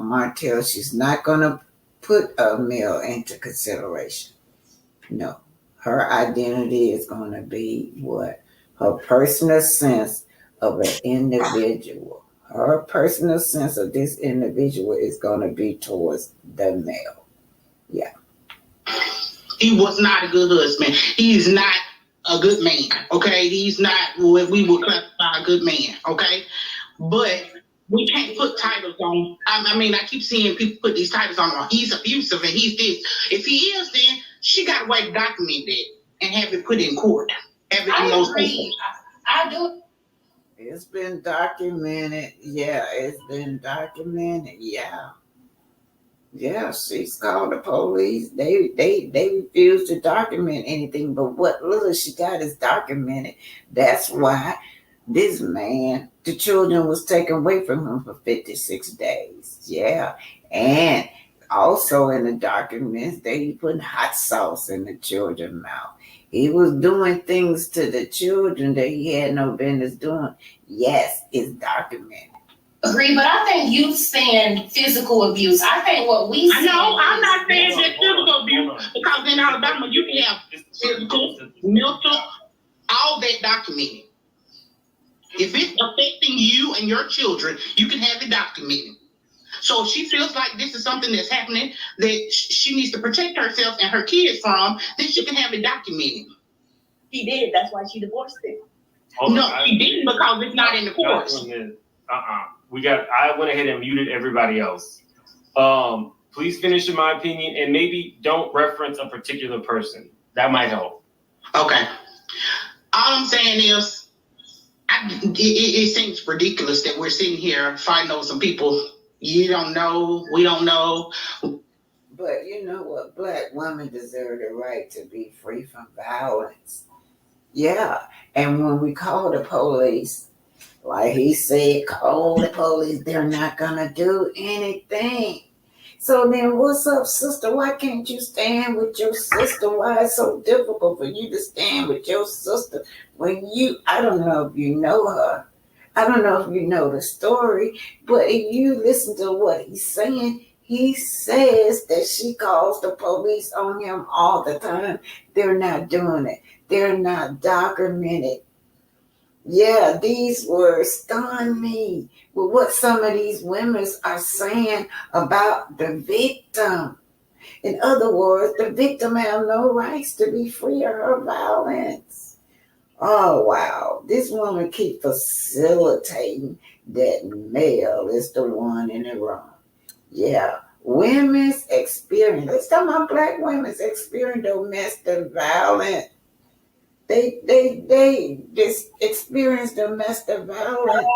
Martell. She's not going to put a male into consideration. No. Her identity is going to be what? Her personal sense of an individual. Her personal sense of this individual is going to be towards the male. Yeah. He was not a good husband. He is not a good man. Okay. He's not what we would classify a good man. Okay. But we can't put titles on. I mean, I keep seeing people put these titles on. Oh, he's abusive and he's this. If he is, then she got to wait to document that and have it put in court. Have it in those papers. I do. It's been documented. Yeah, it's been documented. Yeah. Yeah, she's called the police. They refuse to document anything, but what little she got is documented. That's why this man, the children was taken away from him for 56 days. Yeah. And also in the documents, they put hot sauce in the children's mouth. He was doing things to the children that he had no business doing. Yes, it's documented. Agree, but I think you saying physical abuse. I think what we I know, I'm not saying that physical abuse, because in Alabama you can have physical, mental, all that documented. If it's affecting you and your children, you can have it documented. So if she feels like this is something that's happening that she needs to protect herself and her kids from, then she can have it documented. She did. That's why she divorced him. She didn't, because it's not in the courts. I went ahead and muted everybody else. Please finish in my opinion, and maybe don't reference a particular person. That might help. Okay. All I'm saying is, it seems ridiculous that we're sitting here fighting over some people. You don't know, we don't know. But you know what? Black women deserve the right to be free from violence. Yeah. And when we call the police, like he said, call the police, they're not going to do anything. So then what's up, sister? Why can't you stand with your sister? Why is it so difficult for you to stand with your sister when I don't know if you know her. I don't know if you know the story, but if you listen to what he's saying, he says that she calls the police on him all the time. They're not doing it. They're not documented. Yeah, these words stun me with what some of these women are saying about the victim. In other words, the victim has no rights to be free of her violence. Oh, wow. This woman keeps facilitating that male is the one in the wrong. Yeah. Women's experience. Let's talk about black women's experience domestic violence. They just experience domestic violence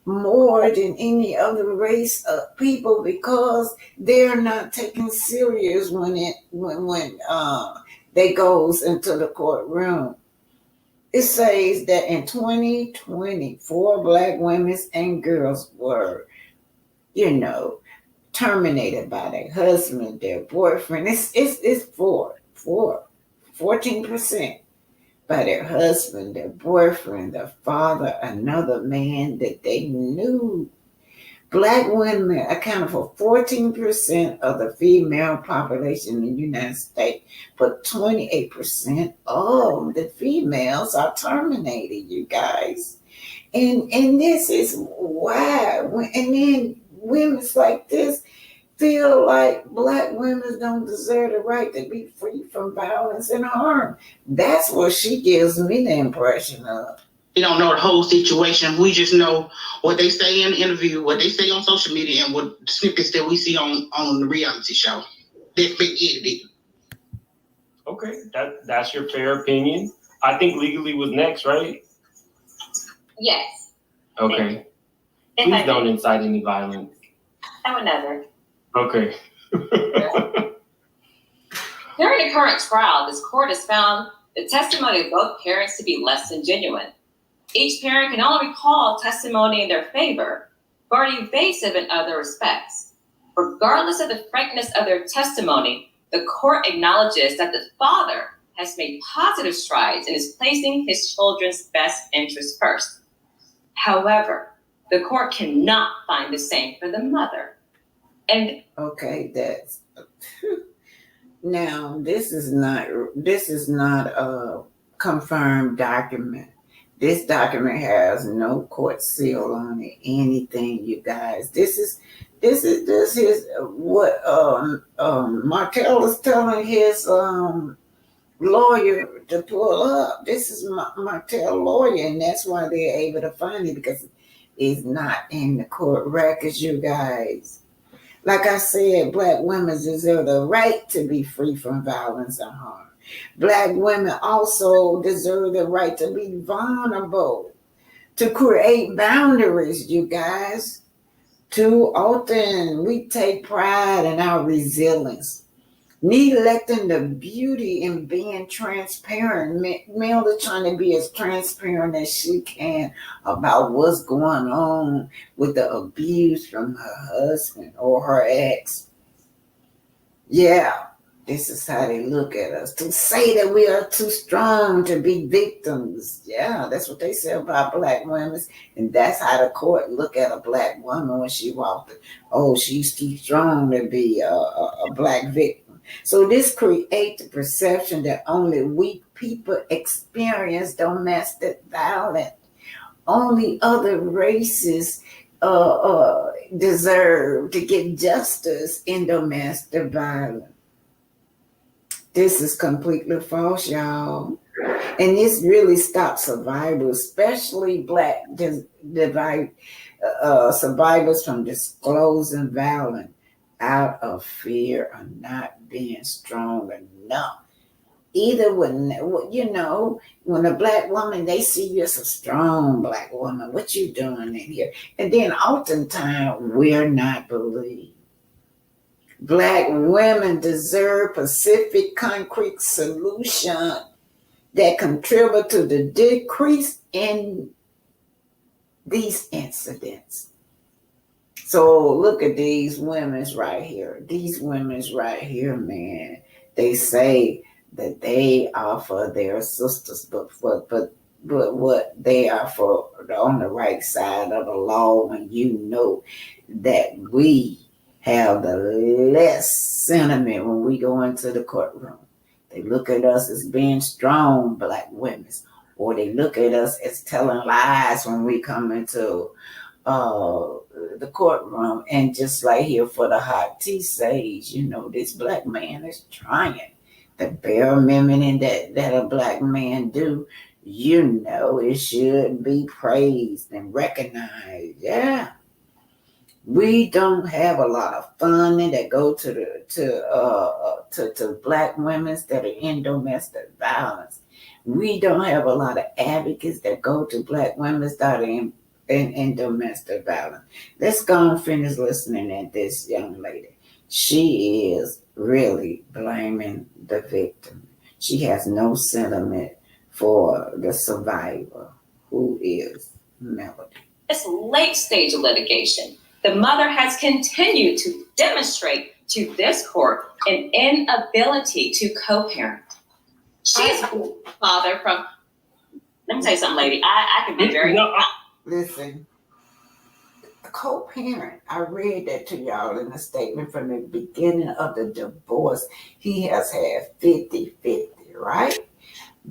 more than any other race of people, because they're not taken serious when they goes into the courtroom. It says that in 2020, 4 black women and girls were, terminated by their husband, their boyfriend. It's 14% by their husband, their boyfriend, their father, another man that they knew. Black women account for 14% of the female population in the United States, but 28% of the females are terminated, you guys. And this is why. And then women's like this, feel like black women don't deserve the right to be free from violence and harm. That's what she gives me the impression of. We don't know the whole situation. We just know what they say in the interview, what they say on social media, and what snippets that we see on the reality show. That's been edited. Okay, that's your fair opinion. I think legally was next, right? Yes. Okay. Please don't incite any violence. I would never. Okay. During the current trial, this court has found the testimony of both parents to be less than genuine. Each parent can only recall testimony in their favor, but are evasive in other respects. Regardless of the frankness of their testimony, the court acknowledges that the father has made positive strides and is placing his children's best interests first. However, the court cannot find the same for the mother. And okay, that's now this is not a confirmed document. This document has no court seal on it, anything, you guys. This is what Martell is telling his lawyer to pull up. This is Martell lawyer, and that's why they're able to find it, because it's not in the court records, you guys. Like I said, black women deserve the right to be free from violence and harm. Black women also deserve the right to be vulnerable, to create boundaries, you guys. Too often we take pride in our resilience, neglecting the beauty in being transparent. Mel is trying to be as transparent as she can about what's going on with the abuse from her husband or her ex. Yeah, this is how they look at us. To say that we are too strong to be victims. Yeah, that's what they say about black women. And that's how the court look at a black woman when she walked in. Oh, she's too strong to be a black victim. So this creates the perception that only weak people experience domestic violence. Only other races deserve to get justice in domestic violence. This is completely false, y'all. And this really stops survivors, especially black survivors, from disclosing violence out of fear of not being strong enough. Either when a black woman, they see you as a strong black woman, what you doing in here? And then oftentimes we're not believed. Black women deserve specific, concrete solution that contribute to the decrease in these incidents. So look at these women's right here. These women's right here, man. They say that they are for their sisters, but what they are for on the right side of the law, when you know that we have the less sentiment when we go into the courtroom. They look at us as being strong black women, or they look at us as telling lies when we come into the courtroom. And just like here for the hot tea says, this black man is trying. The bare minimum that a black man do, it should be praised and recognized. Yeah. We don't have a lot of funding that go to black women that are in domestic violence. We don't have a lot of advocates that go to black women that are in domestic violence. Let's go and finish listening at this young lady. She is really blaming the victim. She has no sentiment for the survivor, who is Melody. This late stage of litigation, the mother has continued to demonstrate to this court an inability to co-parent. She's a father from, let me tell you something, lady. I can be very... Listen, co-parent, I read that to y'all in the statement from the beginning of the divorce. He has had 50-50, right?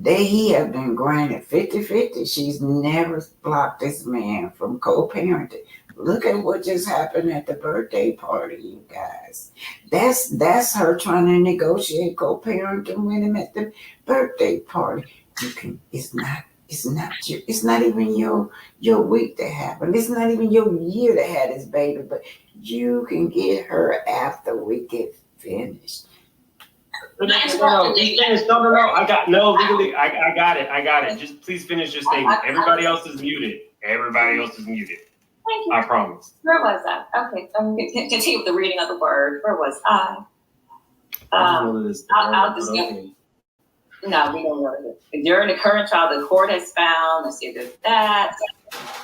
He have been granted 50-50. She's never blocked this man from co-parenting. Look at what just happened at the birthday party, you guys. That's her trying to negotiate co-parenting with him at the birthday party. You can. It's not even your week to happen. It's not even your year to have this baby, but you can get her after we get finished. No. I got it. Just please finish your statement. Everybody else is muted. Thank you. I promise. Where was I? Okay, so I'm going to continue with the reading of the word. Where was I? I'll just go. No, we don't know it. During the current trial, the court has found, let's see if there's that.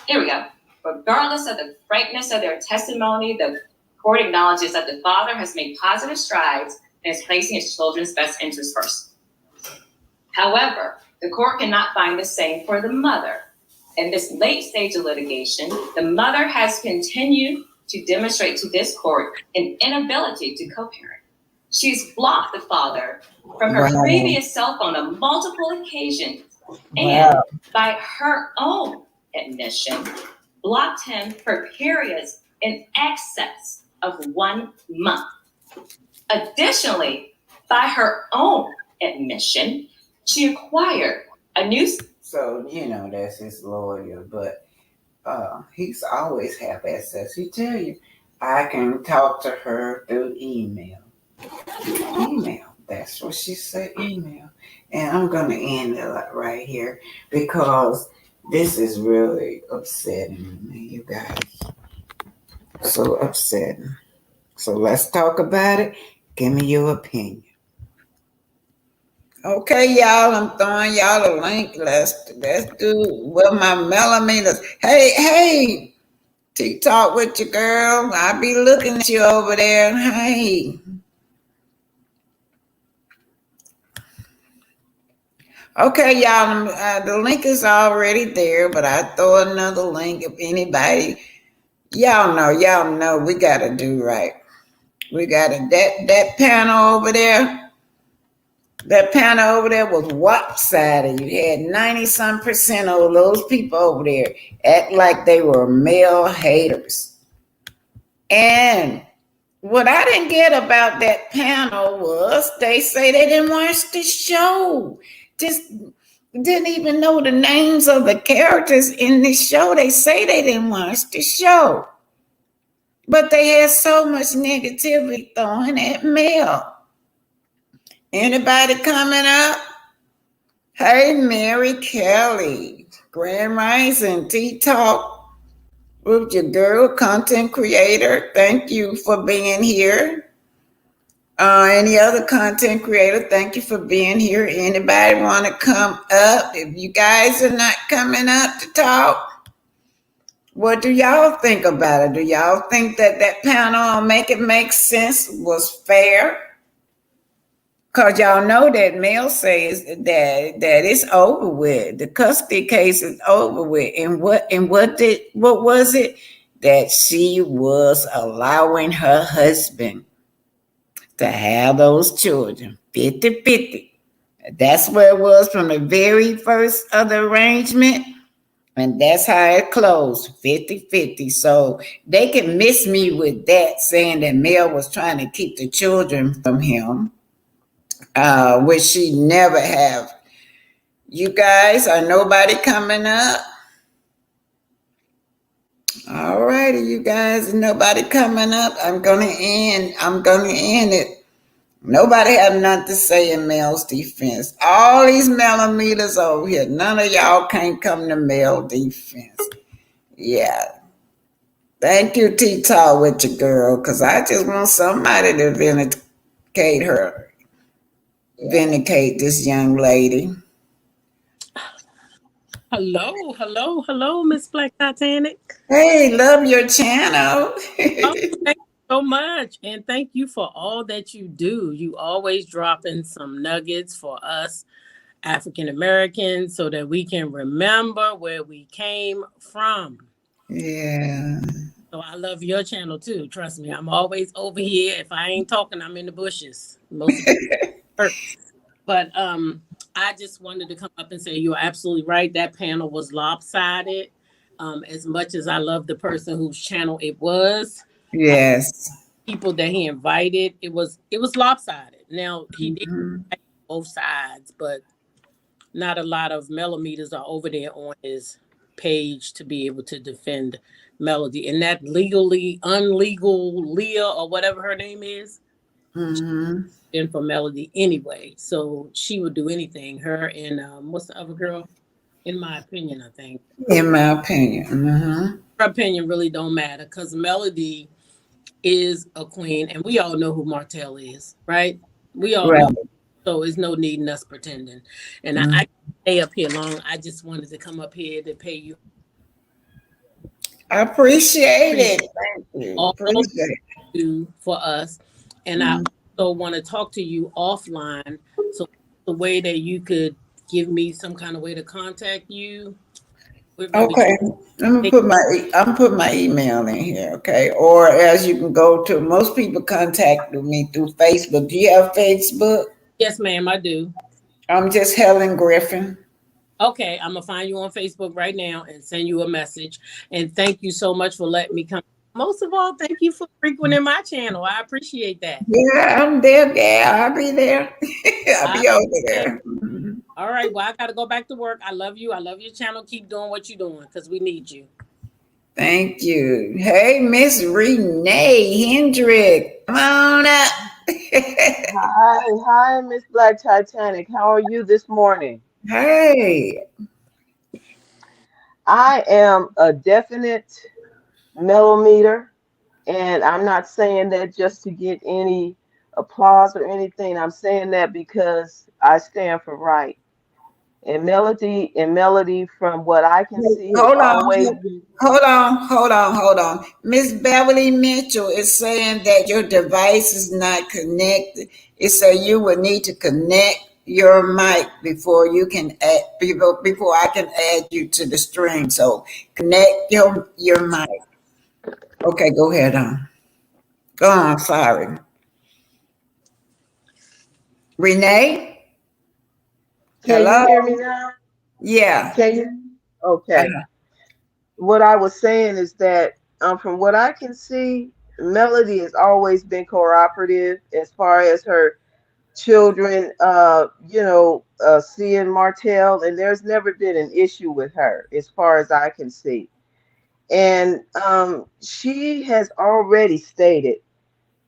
Here we go. Regardless of the frankness of their testimony, the court acknowledges that the father has made positive strides and is placing his children's best interests first. However, the court cannot find the same for the mother. In this late stage of litigation, the mother has continued to demonstrate to this court an inability to co-parent. She's blocked the father from her previous cell phone on multiple occasions and, by her own admission, blocked him for periods in excess of 1 month. Additionally, by her own admission, she acquired a new... So, that's his lawyer, but he's always have access. He tell you, I can talk to her through email. That's what she said, email. And I'm going to end it right here because this is really upsetting me, you guys. So upsetting. So let's talk about it. Give me your opinion. Okay, y'all, I'm throwing y'all a link. Let's do what my millimeters. Hey, Talk with your girl. I'll be looking at you over there. Hey. Okay, y'all, the link is already there, but I throw another link if anybody. Y'all know we got to do right. We got to, that panel over there. That panel over there was lopsided. You had 90-some% of those people over there act like they were male haters. And what I didn't get about that panel was they say they didn't watch the show. Just didn't even know the names of the characters in the show. They say they didn't watch the show. But they had so much negativity thrown at male. Anybody coming up? Hey, Mary Kelly, Grand Rising, Talk with your girl, content creator. Thank you for being here. Any other content creator, thank you for being here. Anybody want to come up? If you guys are not coming up to talk, what do y'all think about it? Do y'all think that panel on Make It Make Sense was fair? Because y'all know that Mel says that it's over with. The custody case is over with. And what was it? That she was allowing her husband to have those children 50-50. That's where it was from the very first of the arrangement. And that's how it closed, 50-50. So they can miss me with that, saying that Mel was trying to keep the children from him. Which she never have. You guys, are nobody coming up? All righty, you guys, nobody coming up. I'm gonna end it. Nobody have nothing to say in Mel's defense. All these millimeters over here, none of y'all can't come to Mel's defense. Yeah. Thank you, Talk with your girl, because I just want somebody to vindicate her. Vindicate this young lady. Hello, Miss Black Titanic. Hey, love your channel. Thank you so much. And thank you for all that you do. You always drop in some nuggets for us African Americans so that we can remember where we came from. Yeah. So I love your channel too. Trust me, I'm always over here. If I ain't talking, I'm in the bushes. But I just wanted to come up and say you're absolutely right. That panel was lopsided. As much as I love the person whose channel it was, yes, people that he invited, it was lopsided. Now he did both sides, but not a lot of millimeters are over there on his page to be able to defend Melody. And that unlegal Leah or whatever her name is, in for Melody anyway. So she would do anything. Her and what's the other girl? In my opinion, I think. In my opinion. Her opinion really don't matter because Melody is a queen, and we all know who Martell is, right? We all know. So there's no need in us pretending. And I can't stay up here long. I just wanted to come up here to pay you. I appreciate it. Thank you. All Appreciate you for us. And I also want to talk to you offline. So the way that you could give me some kind of way to contact you. Okay. I'm put my email in here, okay? Or as you can go to, most people contact me through Facebook. Do you have Facebook? Yes, ma'am, I do. I'm just Helen Griffin. Okay, I'm gonna find you on Facebook right now and send you a message. And thank you so much for letting me come. Most of all, thank you for frequenting my channel. I appreciate that. Yeah, I'm there. Yeah, I'll be there. I'll be over there. All right. Well, I got to go back to work. I love you. I love your channel. Keep doing what you're doing because we need you. Thank you. Hey, Miss Renee Hendrick. Come on up. Hi, Miss Black Titanic. How are you this morning? Hey. I am a definite millimeter, and I'm not saying that just to get any applause or anything. I'm saying that because I stand for right. And Melody, from what I can see, hold on. Miss Beverly Mitchell is saying that your device is not connected. It said you would need to connect your mic before you can add, before I can add you to the stream. So connect your mic. Okay, go ahead on. Go on, sorry. Renee? Can you hear me now? Yeah. Can you? Okay. What I was saying is that from what I can see, Melody has always been cooperative as far as her children, seeing Martell, and there's never been an issue with her as far as I can see. And she has already stated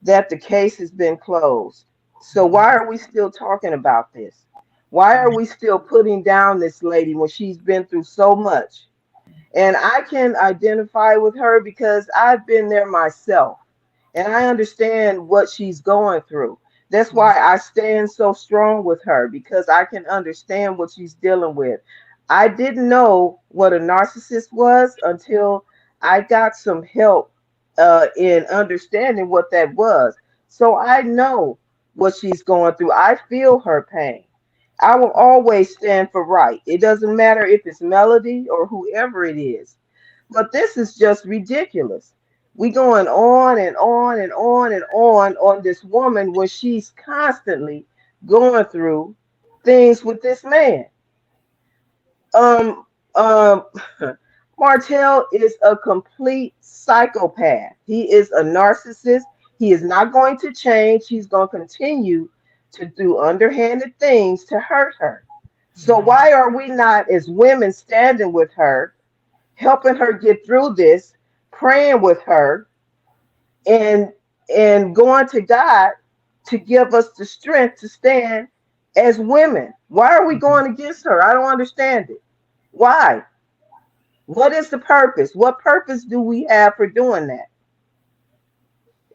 that the case has been closed. So why are we still talking about this? Why are we still putting down this lady when she's been through so much? And I can identify with her because I've been there myself. And I understand what she's going through. That's why I stand so strong with her, because I can understand what she's dealing with. I didn't know what a narcissist was until I got some help in understanding what that was. So I know what she's going through. I feel her pain. I will always stand for right. It doesn't matter if it's Melody or whoever it is. But this is just ridiculous. We going on and on and on and on this woman when she's constantly going through things with this man. Martell is a complete psychopath. He is a narcissist. He is not going to change. He's going to continue to do underhanded things to hurt her. So why are we not, as women, standing with her, helping her get through this, praying with her, and going to God to give us the strength to stand as women? Why are we going against her? I don't understand it. Why? What is the purpose? What purpose do we have for doing that?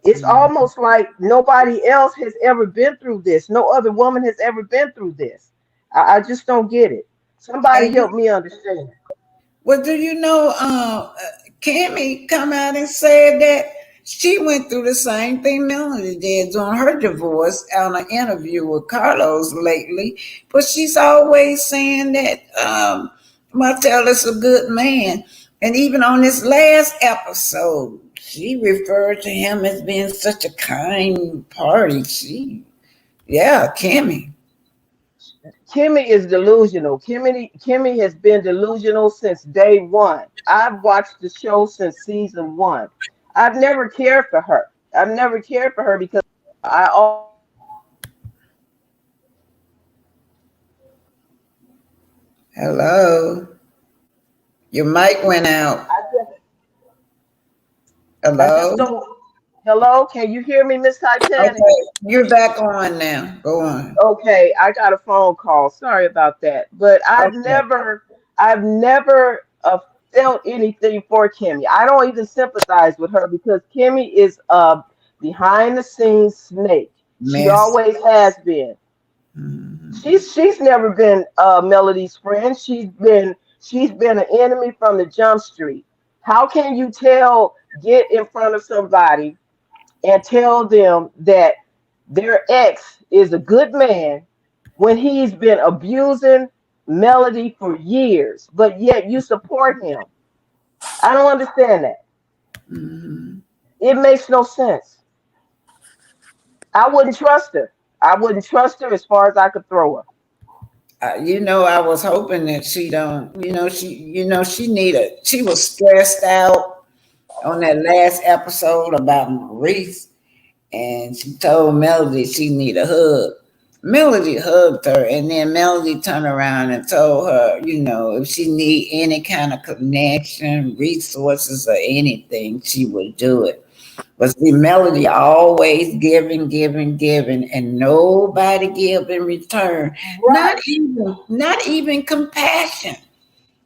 It's almost like nobody else has ever been through this. No other woman has ever been through this. I just don't get it. Somebody help me understand. Well, do you know, Cammie come out and said that she went through the same thing Melody did on her divorce on an interview with Carlos lately. But she's always saying that Martell is a good man. And even on this last episode, she referred to him as being such a kind party. Cammie. Kimmy is delusional. Kimmy has been delusional since day one. I've watched the show since season one. I've never cared for her. I've never cared for her because Hello. Your mic went out. Hello. Hello, can you hear me, Miss Titanic? Okay, you're back on now. Go on. Okay, I got a phone call. Sorry about that. But I've never felt anything for Kimmy. I don't even sympathize with her because Kimmy is a behind the scenes snake. She always has been. Mm-hmm. She's never been Melody's friend. She's been an enemy from the jump street. How can you get in front of somebody and tell them that their ex is a good man when he's been abusing Melody for years, but yet you support him? I don't understand that. Mm-hmm. It makes no sense. I wouldn't trust her. I wouldn't trust her as far as I could throw her. I was hoping that she was stressed out on that last episode about Maurice, and she told Melody she need a hug. Melody hugged her, and then Melody turned around and told her, if she need any kind of connection, resources, or anything, she would do it. But see, Melody always giving, and nobody give in return. Right. Not even compassion.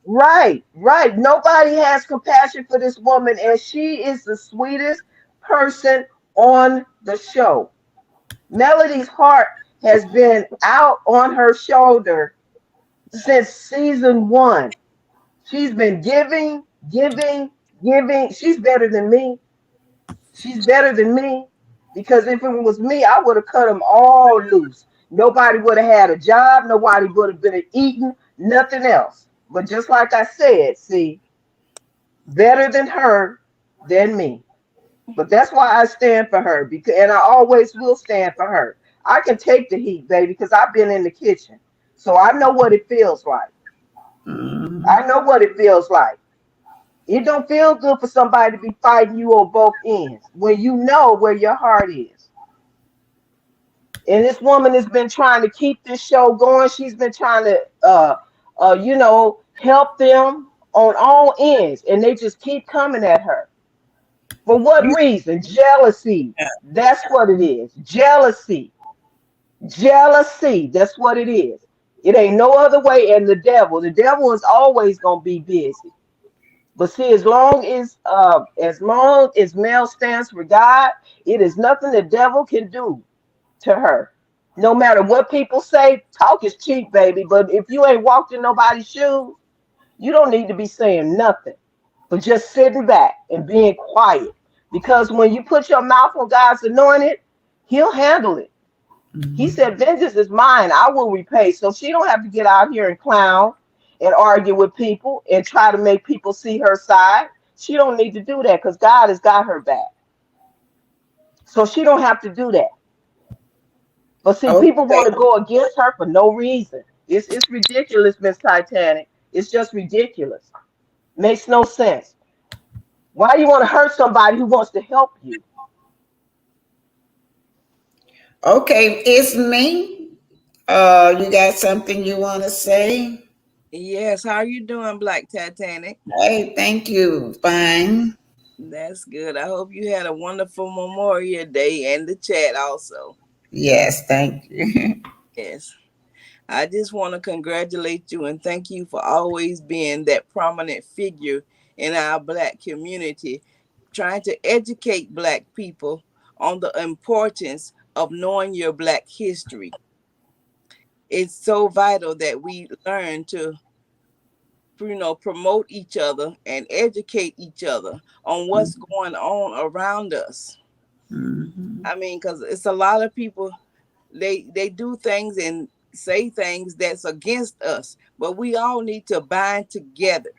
Right. Nobody has compassion for this woman, and she is the sweetest person on the show. Melody's heart has been out on her shoulder since season one. She's been giving. She's better than me. Because if it was me, I would have cut them all loose. Nobody would have had a job. Nobody would have been eating, nothing else. But just like I said, see, better than her than me. But that's why I stand for her, and I always will stand for her. I can take the heat, baby, because I've been in the kitchen. So I know what it feels like. Mm-hmm. I know what it feels like. It don't feel good for somebody to be fighting you on both ends when you know where your heart is. And this woman has been trying to keep this show going. She's been trying to, help them on all ends. And they just keep coming at her. For what reason? Jealousy. That's what it is. Jealousy. That's what it is. It ain't no other way. And the devil is always going to be busy. But see, as long as Mel stands for God, it is nothing the devil can do to her. No matter what people say, talk is cheap, baby. But if you ain't walked in nobody's shoes, you don't need to be saying nothing, but just sitting back and being quiet. Because when you put your mouth on God's anointed, he'll handle it. Mm-hmm. He said, vengeance is mine, I will repay. So she don't have to get out here and clown and argue with people and try to make people see her side. She don't need to do that because God has got her back. So she don't have to do that. But see, people want to go against her for no reason. It's ridiculous, Miss Titanic. It's just ridiculous. Makes no sense. Why do you want to hurt somebody who wants to help you? Okay, it's me. You got something you want to say? Yes. How are you doing, Black Titanic? Hey, thank you. Fine. That's good. I hope you had a wonderful Memorial Day and the chat also. Yes, thank you. Yes. I just want to congratulate you and thank you for always being that prominent figure in our Black community, trying to educate Black people on the importance of knowing your Black history. It's so vital that we learn to, promote each other and educate each other on what's going on around us. Mm-hmm. I mean, because it's a lot of people, they do things and say things that's against us, but we all need to bind together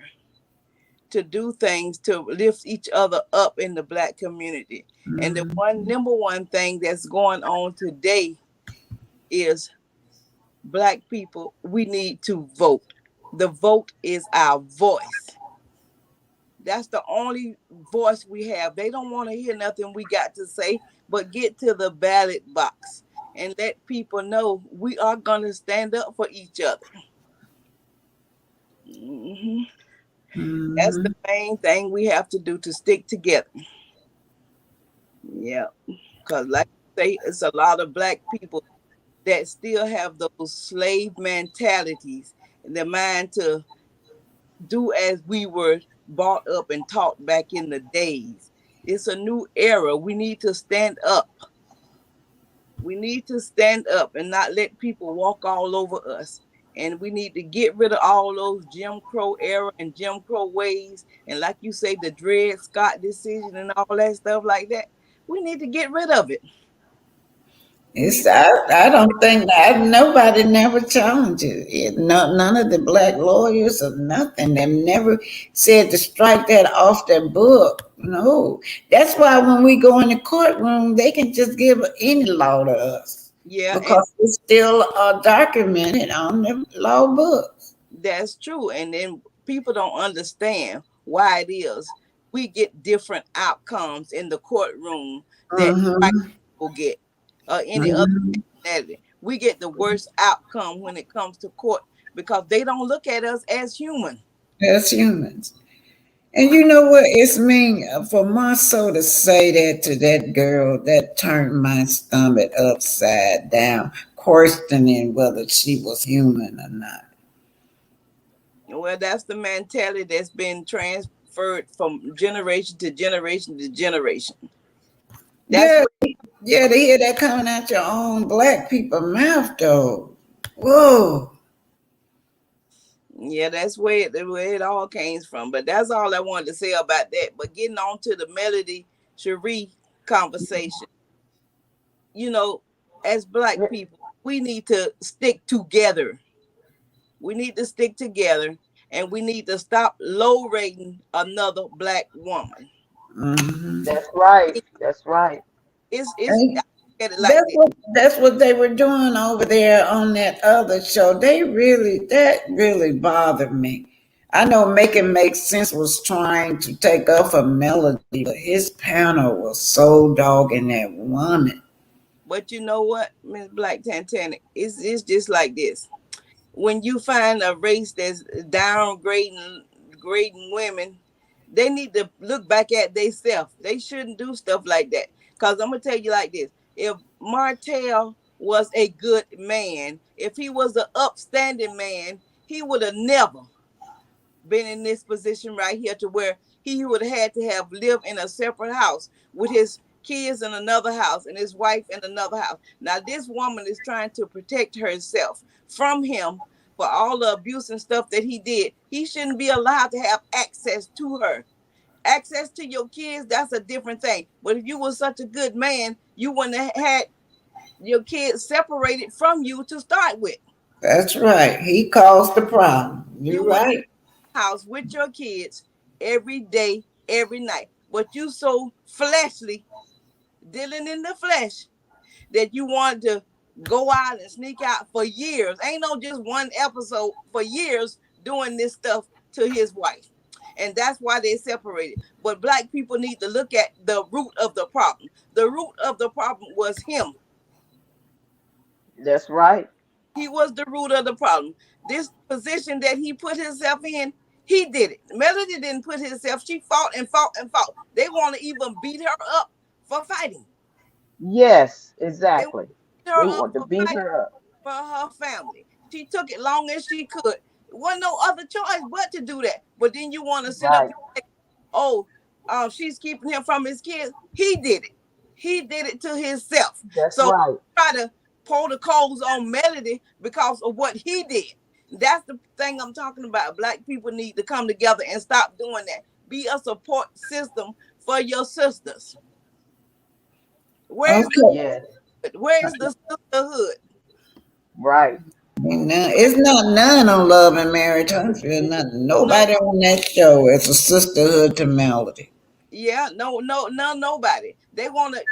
to do things to lift each other up in the Black community. Mm-hmm. And the number one thing that's going on today is Black people, we need to vote. The vote is our voice. That's the only voice we have. They don't want to hear nothing we got to say, but get to the ballot box and let people know we are going to stand up for each other. That's the main thing we have to do, to stick together. Yeah, because like I say, it's a lot of Black people that still have those slave mentalities and the mind to do as we were brought up and taught back in the days. It's a new era. We need to stand up. We need to stand up and not let people walk all over us. And we need to get rid of all those Jim Crow era and Jim Crow ways. And like you say, the Dred Scott decision and all that stuff like that. We need to get rid of it. I don't think that nobody never challenged it. None of the Black lawyers or nothing. They never said to strike that off their book. No, that's why when we go in the courtroom, they can just give any law to us. Yeah, because it's still documented on the law books. That's true, and then people don't understand why it is we get different outcomes in the courtroom that white people get. Any other nationality. We get the worst outcome when it comes to court because they don't look at us as human. As humans. And you know what it's mean for Marsau to say that to that girl, that turned my stomach upside down, questioning whether she was human or not. Well, that's the mentality that's been transferred from generation to generation to generation. That's yeah, to hear that coming out your own Black people's mouth, though. Whoa. Yeah, that's where it all came from. But that's all I wanted to say about that. But getting on to the Melody Cherie conversation, you know, as Black people, we need to stick together. We need to stick together, and we need to stop low rating another Black woman. That's right. That's right. That's what they were doing over there on that other show. That really bothered me. I know Make It Make Sense was trying to take off a Melody, but his panel was so dogging that woman. But you know what, Miss Black Titanic, it's just like this. When you find a race that's downgrading women, they need to look back at themselves. They shouldn't do stuff like that. Because I'm going to tell you like this. If Martell was a good man, if he was an upstanding man, he would have never been in this position right here to where he would have had to have lived in a separate house with his kids in another house and his wife in another house. Now, this woman is trying to protect herself from him for all the abuse and stuff that he did. He shouldn't be allowed to have access to her. Access to your kids, that's a different thing. But if you were such a good man, you wouldn't have had your kids separated from you to start with. That's right. He caused the problem. You're right. House with your kids every day, every night. But you so fleshly, dealing in the flesh, that you wanted to go out and sneak out for years. Ain't no just one episode, for years doing this stuff to his wife. And that's why they separated. But Black people need to look at the root of the problem. The root of the problem was him. That's right. He was the root of the problem. This position that he put himself in, he did it. Melody didn't put herself. She fought and fought and fought. They want to even beat her up for fighting. Yes, exactly. They want to beat her up. For her family. She took it long as she could. Wasn't no other choice but to do that. But then you want to sit up and say, oh, she's keeping him from his kids. He did it. He did it to himself. That's so right. Try to pour the coals on Melody because of what he did. That's the thing I'm talking about. Black people need to come together and stop doing that. Be a support system for your sisters. Where's the sisterhood? Right. It's not none on Love and Marriage. Nobody on that show is a sisterhood to Melody. Yeah, nobody. They wanna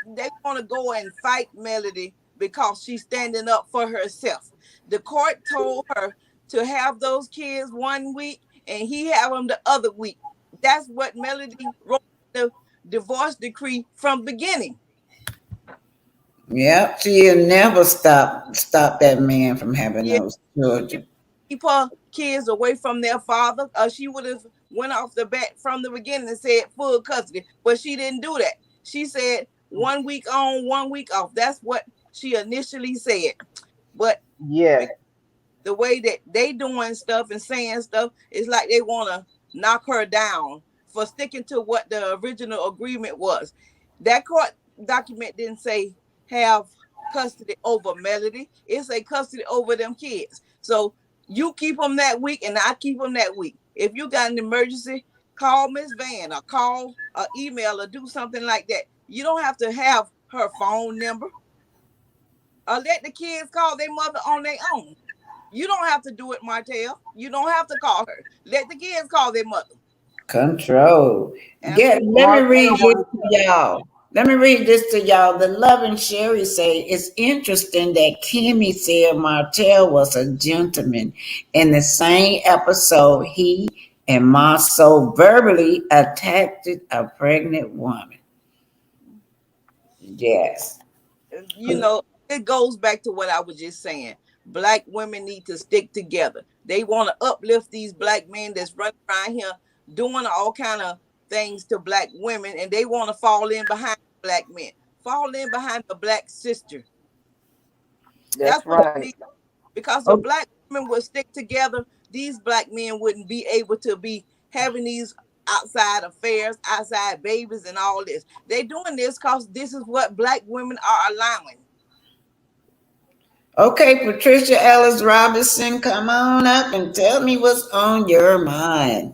go and fight Melody because she's standing up for herself. The court told her to have those kids 1 week and he have them the other week. That's what Melody wrote the divorce decree from beginning. Yep, she'll never stop that man from having those children. Keep her kids away from their father. She would have went off the bat from the beginning and said full custody, but she didn't do that. She said 1 week on, 1 week off. That's what she initially said. But the way that they doing stuff and saying stuff, it's like they want to knock her down for sticking to what the original agreement was. That court document didn't say have custody over Melody. It say custody over them kids. So you keep them that week and I keep them that week. If you got an emergency, call Miss Van or call or email or do something like that. You don't have to have her phone number. Or let the kids call their mother on their own. You don't have to do it, Martell. You don't have to call her. Let the kids call their mother. Control. Let me read this to y'all. The Loving Sherry say, it's interesting that Kimmy said Martell was a gentleman. In the same episode, he and Marsau verbally attacked a pregnant woman. Yes. You know, it goes back to what I was just saying. Black women need to stick together. They want to uplift these black men that's running around here doing all kind of things to black women, and they want to fall in behind black men, fall in behind the black sister. That's right. Because if black women would stick together, these black men wouldn't be able to be having these outside affairs, outside babies, and all this. They're doing this because this is what black women are allowing. Okay, Patricia Ellis Robinson, come on up and tell me what's on your mind.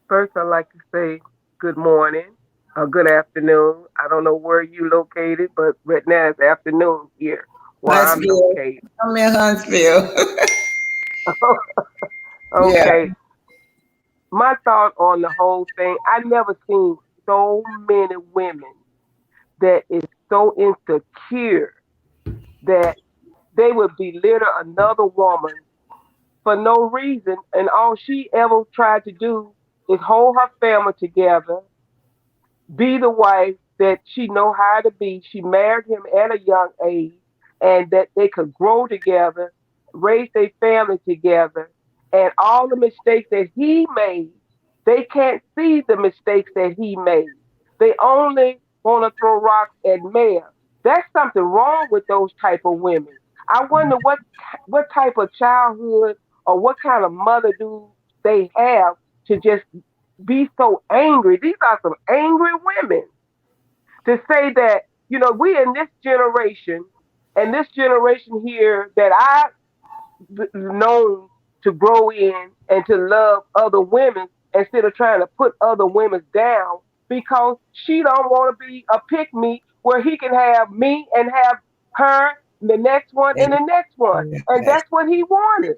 First, I'd like to say good morning or good afternoon. I don't know where you're located, but right now it's afternoon here where I'm located. I'm in Huntsville. Okay. Yeah. My thought on the whole thing, I never seen so many women that is so insecure that they would belittle another woman for no reason, and all she ever tried to do is hold her family together, be the wife that she know how to be. She married him at a young age, and that they could grow together, raise their family together, and all the mistakes that he made, they can't see the mistakes that he made. They only want to throw rocks at Mel. There's something wrong with those type of women. I wonder what type of childhood or what kind of mother do they have to just be so angry. These are some angry women. To say that, you know, we in this generation, and this generation here that I've known to grow in and to love other women instead of trying to put other women down, because she don't want to be a pick-me where he can have me and have her, the next one, and the next one. And that's what he wanted.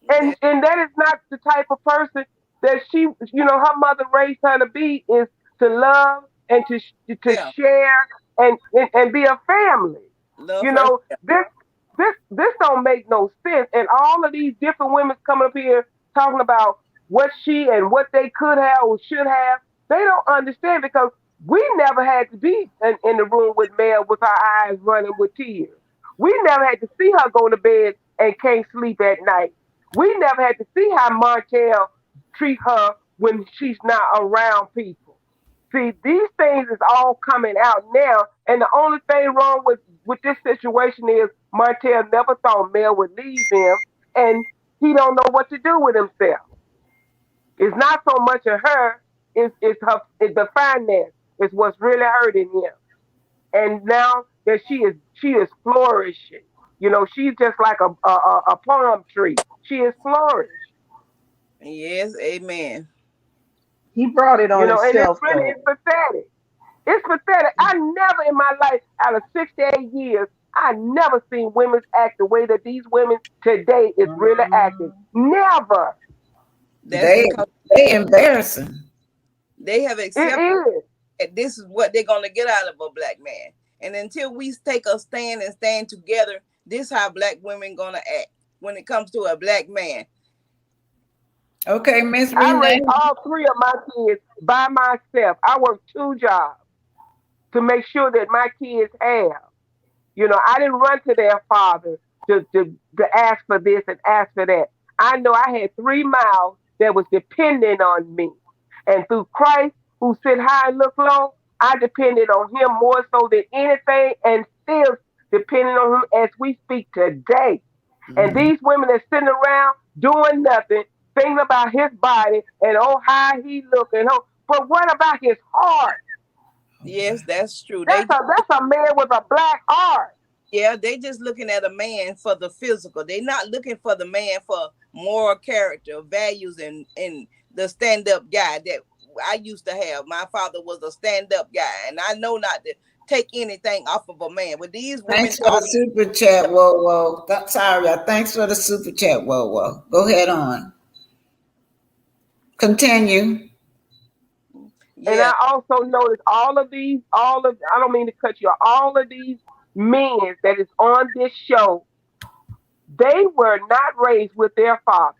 And that is not the type of person that she, you know, her mother raised her to be, is to love and to share and be a family. Love you know, this don't make no sense. And all of these different women coming up here talking about what she and what they could have or should have, they don't understand, because we never had to be in the room with Mel with our eyes running with tears. We never had to see her go to bed and can't sleep at night. We never had to see how Martell treat her when she's not around people. See, these things is all coming out now, and the only thing wrong with this situation is Martell never thought Mel would leave him, and he don't know what to do with himself. It's not so much of her, it's the finance is what's really hurting him. And now that she is flourishing, you know, she's just like a palm tree. She is flourished. Yes, amen. He brought it on himself. And it's pathetic. It's pathetic. I never in my life, out of 68 years, I never seen women act the way that these women today is really acting. Never. They embarrassing. They have accepted that this is what they're going to get out of a black man. And until we take a stand and stand together, this is how Black women gonna act when it comes to a Black man. Okay, Miss I Renee. raised all 3 of my kids by myself. I worked 2 jobs to make sure that my kids have. I didn't run to their father to ask for this and ask for that. I know I had 3 mouths that was dependent on me. And through Christ, who sit high and look low, I depended on him more so than anything, and still depending on him as we speak today. And these women that sitting around doing nothing, thinking about his body and oh how he looking. But what about his heart? Yes, that's true. That's a man with a black heart. Yeah, they just looking at a man for the physical. They're not looking for the man for moral character, values, and the stand-up guy that I used to have. My father was a stand-up guy, and I know not to take anything off of a man. But these women, thanks for the super chat. Whoa. Sorry, thanks for the super chat. Whoa. Go ahead on. Continue. Yeah. And I also noticed I don't mean to cut you off, all of these men that is on this show, they were not raised with their father.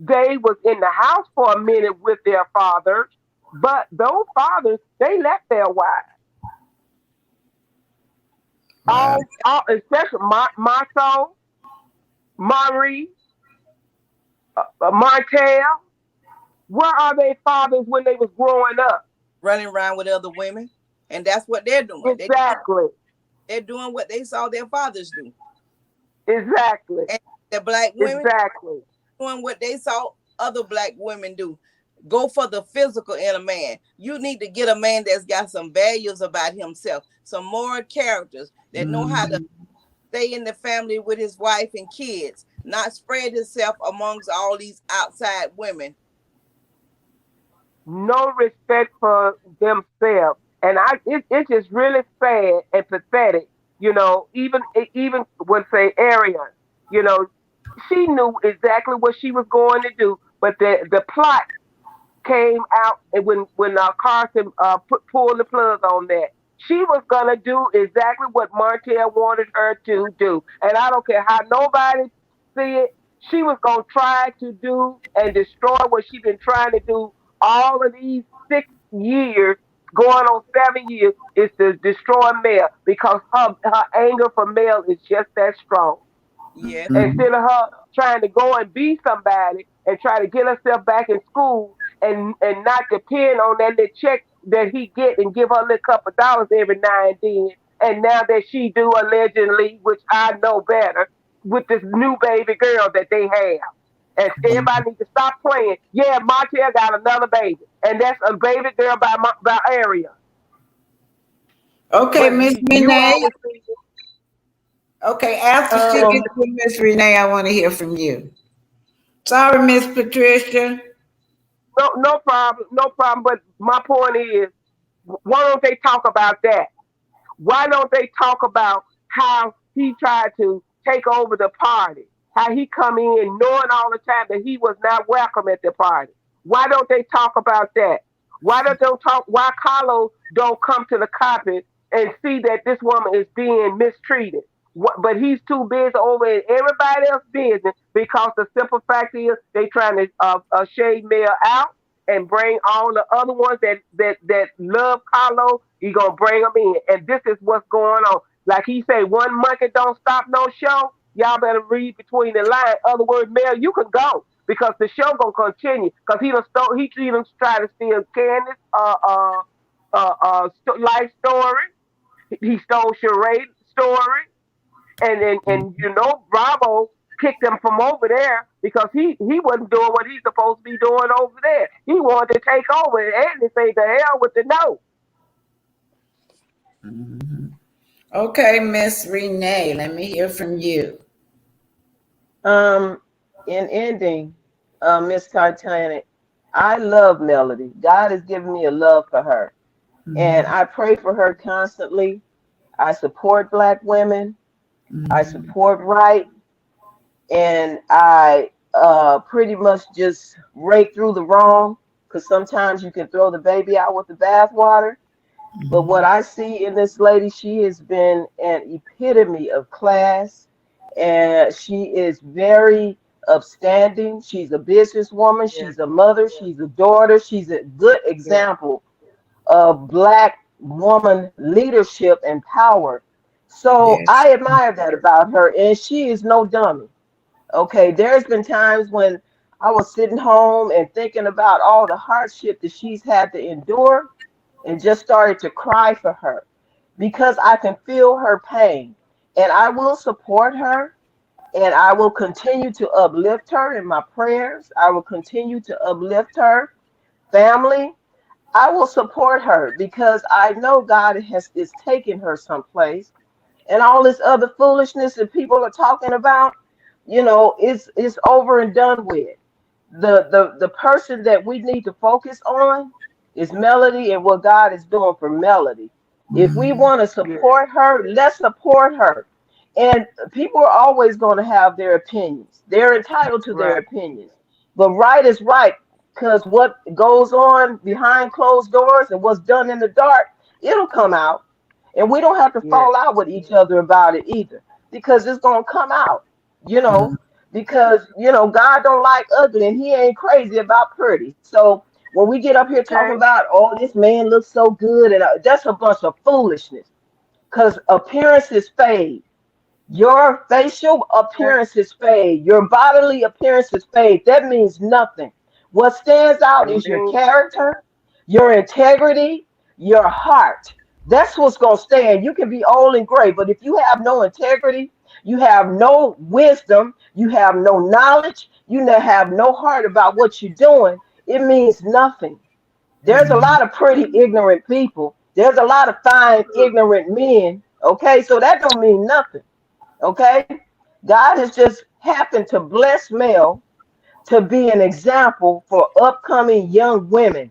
They was in the house for a minute with their fathers, but those fathers, they left their wives. Wow. Especially Marsau, Marie, Martel. Where are their fathers when they was growing up? Running around with other women. And that's what they're doing. Exactly. They're doing what they saw their fathers do. Exactly. And the Black women exactly doing what they saw other Black women do. Go for the physical in a man. You need to get a man that's got some values about himself, some moral characters that know how to stay in the family with his wife and kids, not spread himself amongst all these outside women. No respect for themselves. And it's just really sad and pathetic. Even when say Arian, she knew exactly what she was going to do, but the plot came out and when Carson pulled the plug on that. She was gonna do exactly what Martel wanted her to do, and I don't care how nobody see it. She was gonna try to do and destroy what she's been trying to do all of these 6 years, going on 7 years, is to destroy Mel because her anger for Mel is just that strong. Yeah. Instead of her trying to go and be somebody and try to get herself back in school and not depend on that little check that he get and give her a little couple dollars every now and then. And now that she do allegedly, which I know better, with this new baby girl that they have. And everybody needs to stop playing. Yeah, Martel got another baby. And that's a baby girl by area. Okay, Miss Renee. Okay, after she gets to Miss Renee, I want to hear from you. Sorry, Miss Patricia. No problem. But my point is, why don't they talk about that? Why don't they talk about how he tried to take over the party? How he come in knowing all the time that he was not welcome at the party? Why don't they talk about that? Why Carlos don't come to the carpet and see that this woman is being mistreated? But he's too busy over in everybody else's business because the simple fact is they trying to shade Mel out and bring all the other ones that love Carlos. He gonna bring them in, and this is what's going on. Like he say, one monkey don't stop no show. Y'all better read between the lines. Other words, Mel, you can go because the show gonna continue. Because he even try to steal Candace's life story. He stole Sharade's story. And Bravo kicked him from over there because he wasn't doing what he's supposed to be doing over there. He wanted to take over, and they say the hell with the no. Mm-hmm. Okay, Miss Renee, let me hear from you. In ending, Miss Titanic, I love Melody. God has given me a love for her, and I pray for her constantly. I support Black women. I support right, and I pretty much just rake through the wrong because sometimes you can throw the baby out with the bathwater. But what I see in this lady, she has been an epitome of class, and she is very upstanding. She's a businesswoman, Yeah. she's a mother, she's a daughter, she's a good Yeah. example of Black woman leadership and power. So Yes. I admire that about her, and she is no dummy. Okay, there's been times when I was sitting home and thinking about all the hardship that she's had to endure and just started to cry for her because I can feel her pain. And I will support her and I will continue to uplift her in my prayers. I will continue to uplift her family. I will support her because I know God has is taking her someplace, and all this other foolishness that people are talking about, it's over and done with. The person that we need to focus on is Melody and what God is doing for Melody. If we want to Yeah. support her, let's support her. And people are always going to have their opinions. They're entitled to their Right. opinions. But right is right, because what goes on behind closed doors and what's done in the dark, it'll come out. And we don't have to Yeah. fall out with each other about it either, because it's going to come out, you know because God don't like ugly and he ain't crazy about pretty. So when we get up here talking Okay. about, oh, this man looks so good, and that's a bunch of foolishness, because appearances fade. Your facial Okay. appearances fade. Your bodily appearances fade. That means nothing. What stands out is your Amen. character, your integrity, your heart. That's what's going to stand. You can be old and gray, but if you have no integrity, you have no wisdom, you have no knowledge, have no heart about what you're doing, it means nothing. There's a lot of pretty ignorant people. There's a lot of fine ignorant men. Okay, so that don't mean nothing. Okay, God has just happened to bless Mel to be an example for upcoming young women.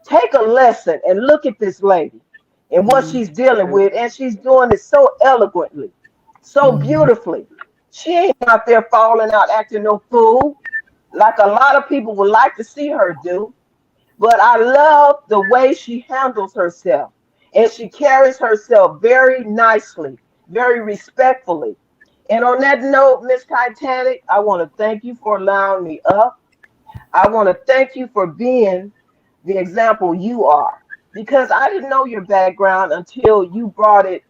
Take a lesson and look at this lady and what she's dealing with, and she's doing it so eloquently, so beautifully. She ain't out there falling out acting no fool like a lot of people would like to see her do. But I love the way she handles herself, and she carries herself very nicely, very respectfully. And on that note, Miss Titanic, I want to thank you for allowing me up. I want to thank you for being the example you are, because I didn't know your background until you brought it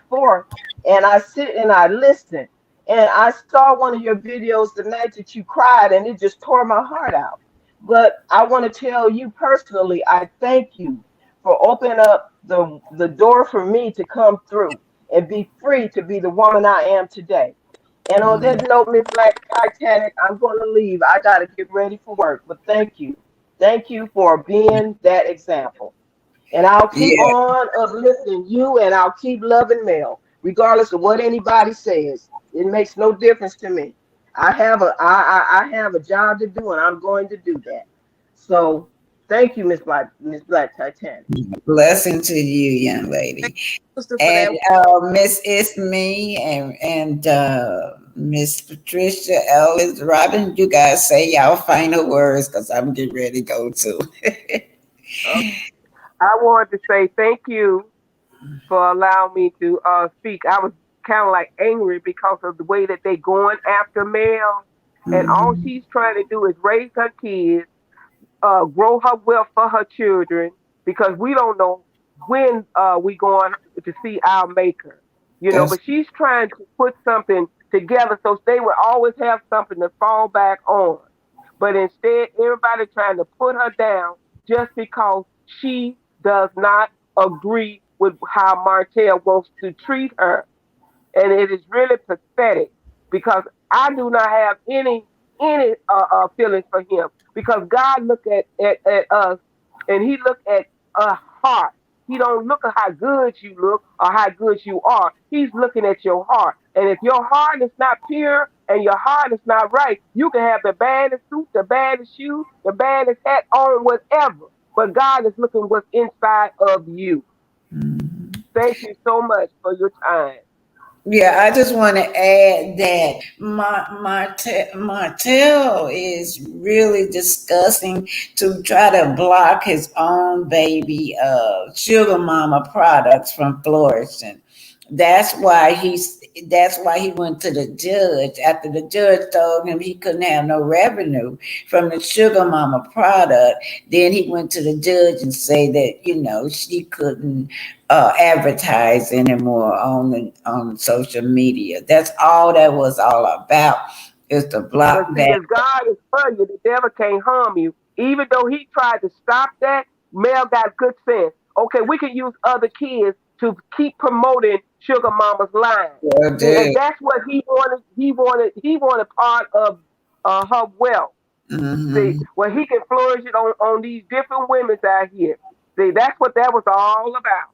forth. And I sit and I listen. And I saw one of your videos the night that you cried, and it just tore my heart out. But I want to tell you personally, I thank you for opening up the door for me to come through and be free to be the woman I am today. And on that note, Miss Black Titanic, I'm going to leave. I got to get ready for work. But thank you. Thank you for being that example. And I'll keep Yeah. on uplifting you, and I'll keep loving Mel, regardless of what anybody says. It makes no difference to me. I have a job to do, and I'm going to do that. So thank you, Miss Black Titanic. Blessing to you, young lady. Sister, for And that. Miss Isme and Miss Patricia Ellis, Robin, you guys say y'all final words because I'm getting ready to go too. I wanted to say thank you for allowing me to speak. I was kind of like angry because of the way that they going after Mel, and all she's trying to do is raise her kids, grow her wealth for her children, because we don't know when we going to see our maker, That's but she's trying to put something together so they will always have something to fall back on. But instead, everybody trying to put her down just because she does not agree with how Martell wants to treat her. And it is really pathetic because I do not have any feelings for him, because God look at us, and he look at a heart. He don't look at how good you look or how good you are. He's looking at your heart. And if your heart is not pure and your heart is not right, you can have the baddest suit, the baddest shoes, the baddest hat on, whatever. But God is looking what's inside of you. Thank you so much for your time. Yeah, I just want to add that Martell is really discussing to try to block his own baby sugar mama products from flourishing. That's why he went to the judge after the judge told him he couldn't have no revenue from the sugar mama product. Then he went to the judge and say that she couldn't advertise anymore on social media. That's all that was all about, is to block But see, that. as God is for you, the devil can't harm you. Even though he tried to stop that, Mel got good sense. Okay, we can use other kids to keep promoting Sugar Mama's line. Well, See, and that's what he wanted. He wanted part of her wealth. See, mm-hmm. well, he can flourish it on these different women out here. See, that's what that was all about.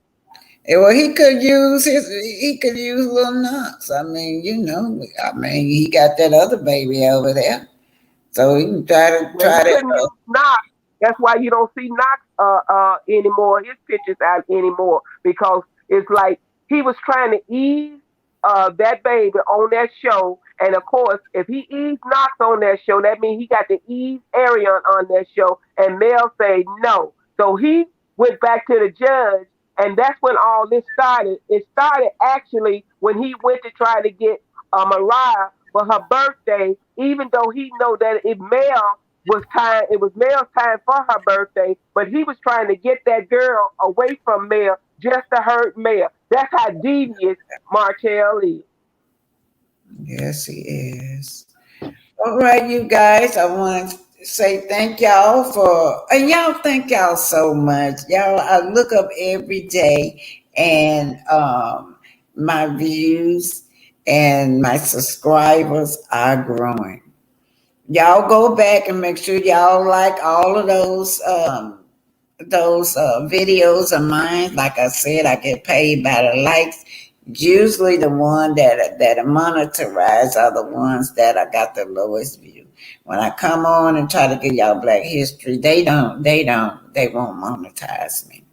Well, he could use little Knox. I mean, he got that other baby over there, so he can Well, he try to. couldn't use Knox. That's why you don't see Knox anymore, his pictures out anymore, because it's like he was trying to ease that baby on that show. And of course, if he eased Knox on that show, that means he got to ease Arion on that show. And Mel said no. So he went back to the judge, and that's when all this started. It started actually when he went to try to get Mariah for her birthday, even though he know that it was Mel's time for her birthday, but he was trying to get that girl away from Mel just to hurt Mel. That's how devious Martell is. Yes, he is. All right, you guys. I want to say thank y'all thank y'all so much. Y'all, I look up every day, and my views and my subscribers are growing. Y'all go back and make sure y'all like all of those videos of mine. Like I said, I get paid by the likes. Usually the one that are monetized are the ones that I got the lowest view. When I come on and try to give y'all Black history, they won't monetize me.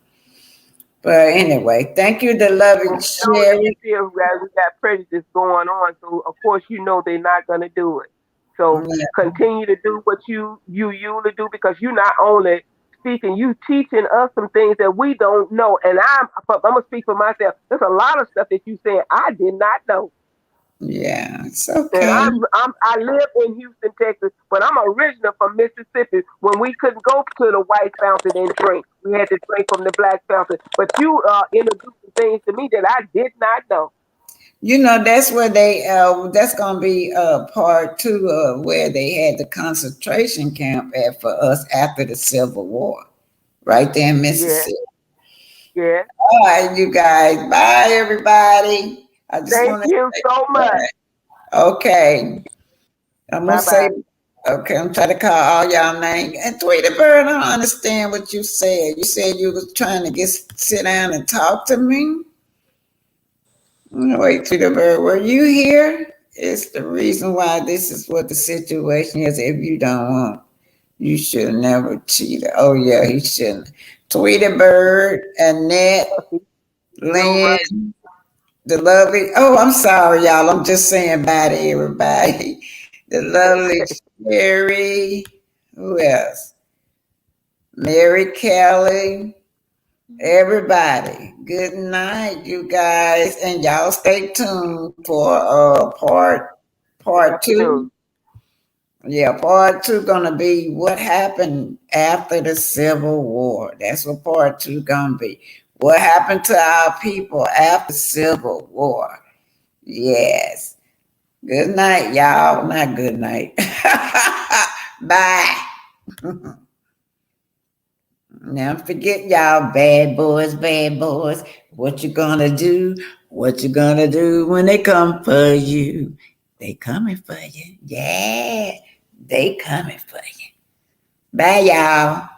But anyway, thank you, the loving Sherry. We got prejudice going on, so of course they're not gonna do it. So continue to do what you usually do, because you not only speaking, you teaching us some things that we don't know. And I'm gonna speak for myself. There's a lot of stuff that you saying I did not know. Yeah, it's okay. And I live in Houston, Texas, but I'm original from Mississippi. When we couldn't go to the white fountain and drink, we had to drink from the black fountain. But you introducing things to me that I did not know. That's where that's going to be part 2 of where they had the concentration camp at for us after the Civil War, right there in Mississippi. Yeah. All right, you guys. Bye, everybody. Thank you so much. Okay. I'm going to say, okay, I'm trying to call all y'all names. And Tweety Bird, I don't understand what you said. You said you was trying to sit down and talk to me? Wait, Tweety Bird, were you here? It's the reason why this is what the situation is. If you don't want, you should never cheat. Oh, yeah, he shouldn't. Tweety Bird, Annette, Lynn, the lovely. Oh, I'm sorry, y'all. I'm just saying bye to everybody. The lovely Sherry. Who else? Mary Kelly. Everybody. Good night, you guys. And y'all stay tuned for part 2. Yeah, part 2 gonna be what happened after the Civil War. That's what part 2 gonna be. What happened to our people after the Civil War? Yes. Good night, y'all. Not good night. Bye. Now forget y'all bad boys. What you gonna do? What you gonna do when they come for you? They coming for you. Yeah, they coming for you. Bye, y'all.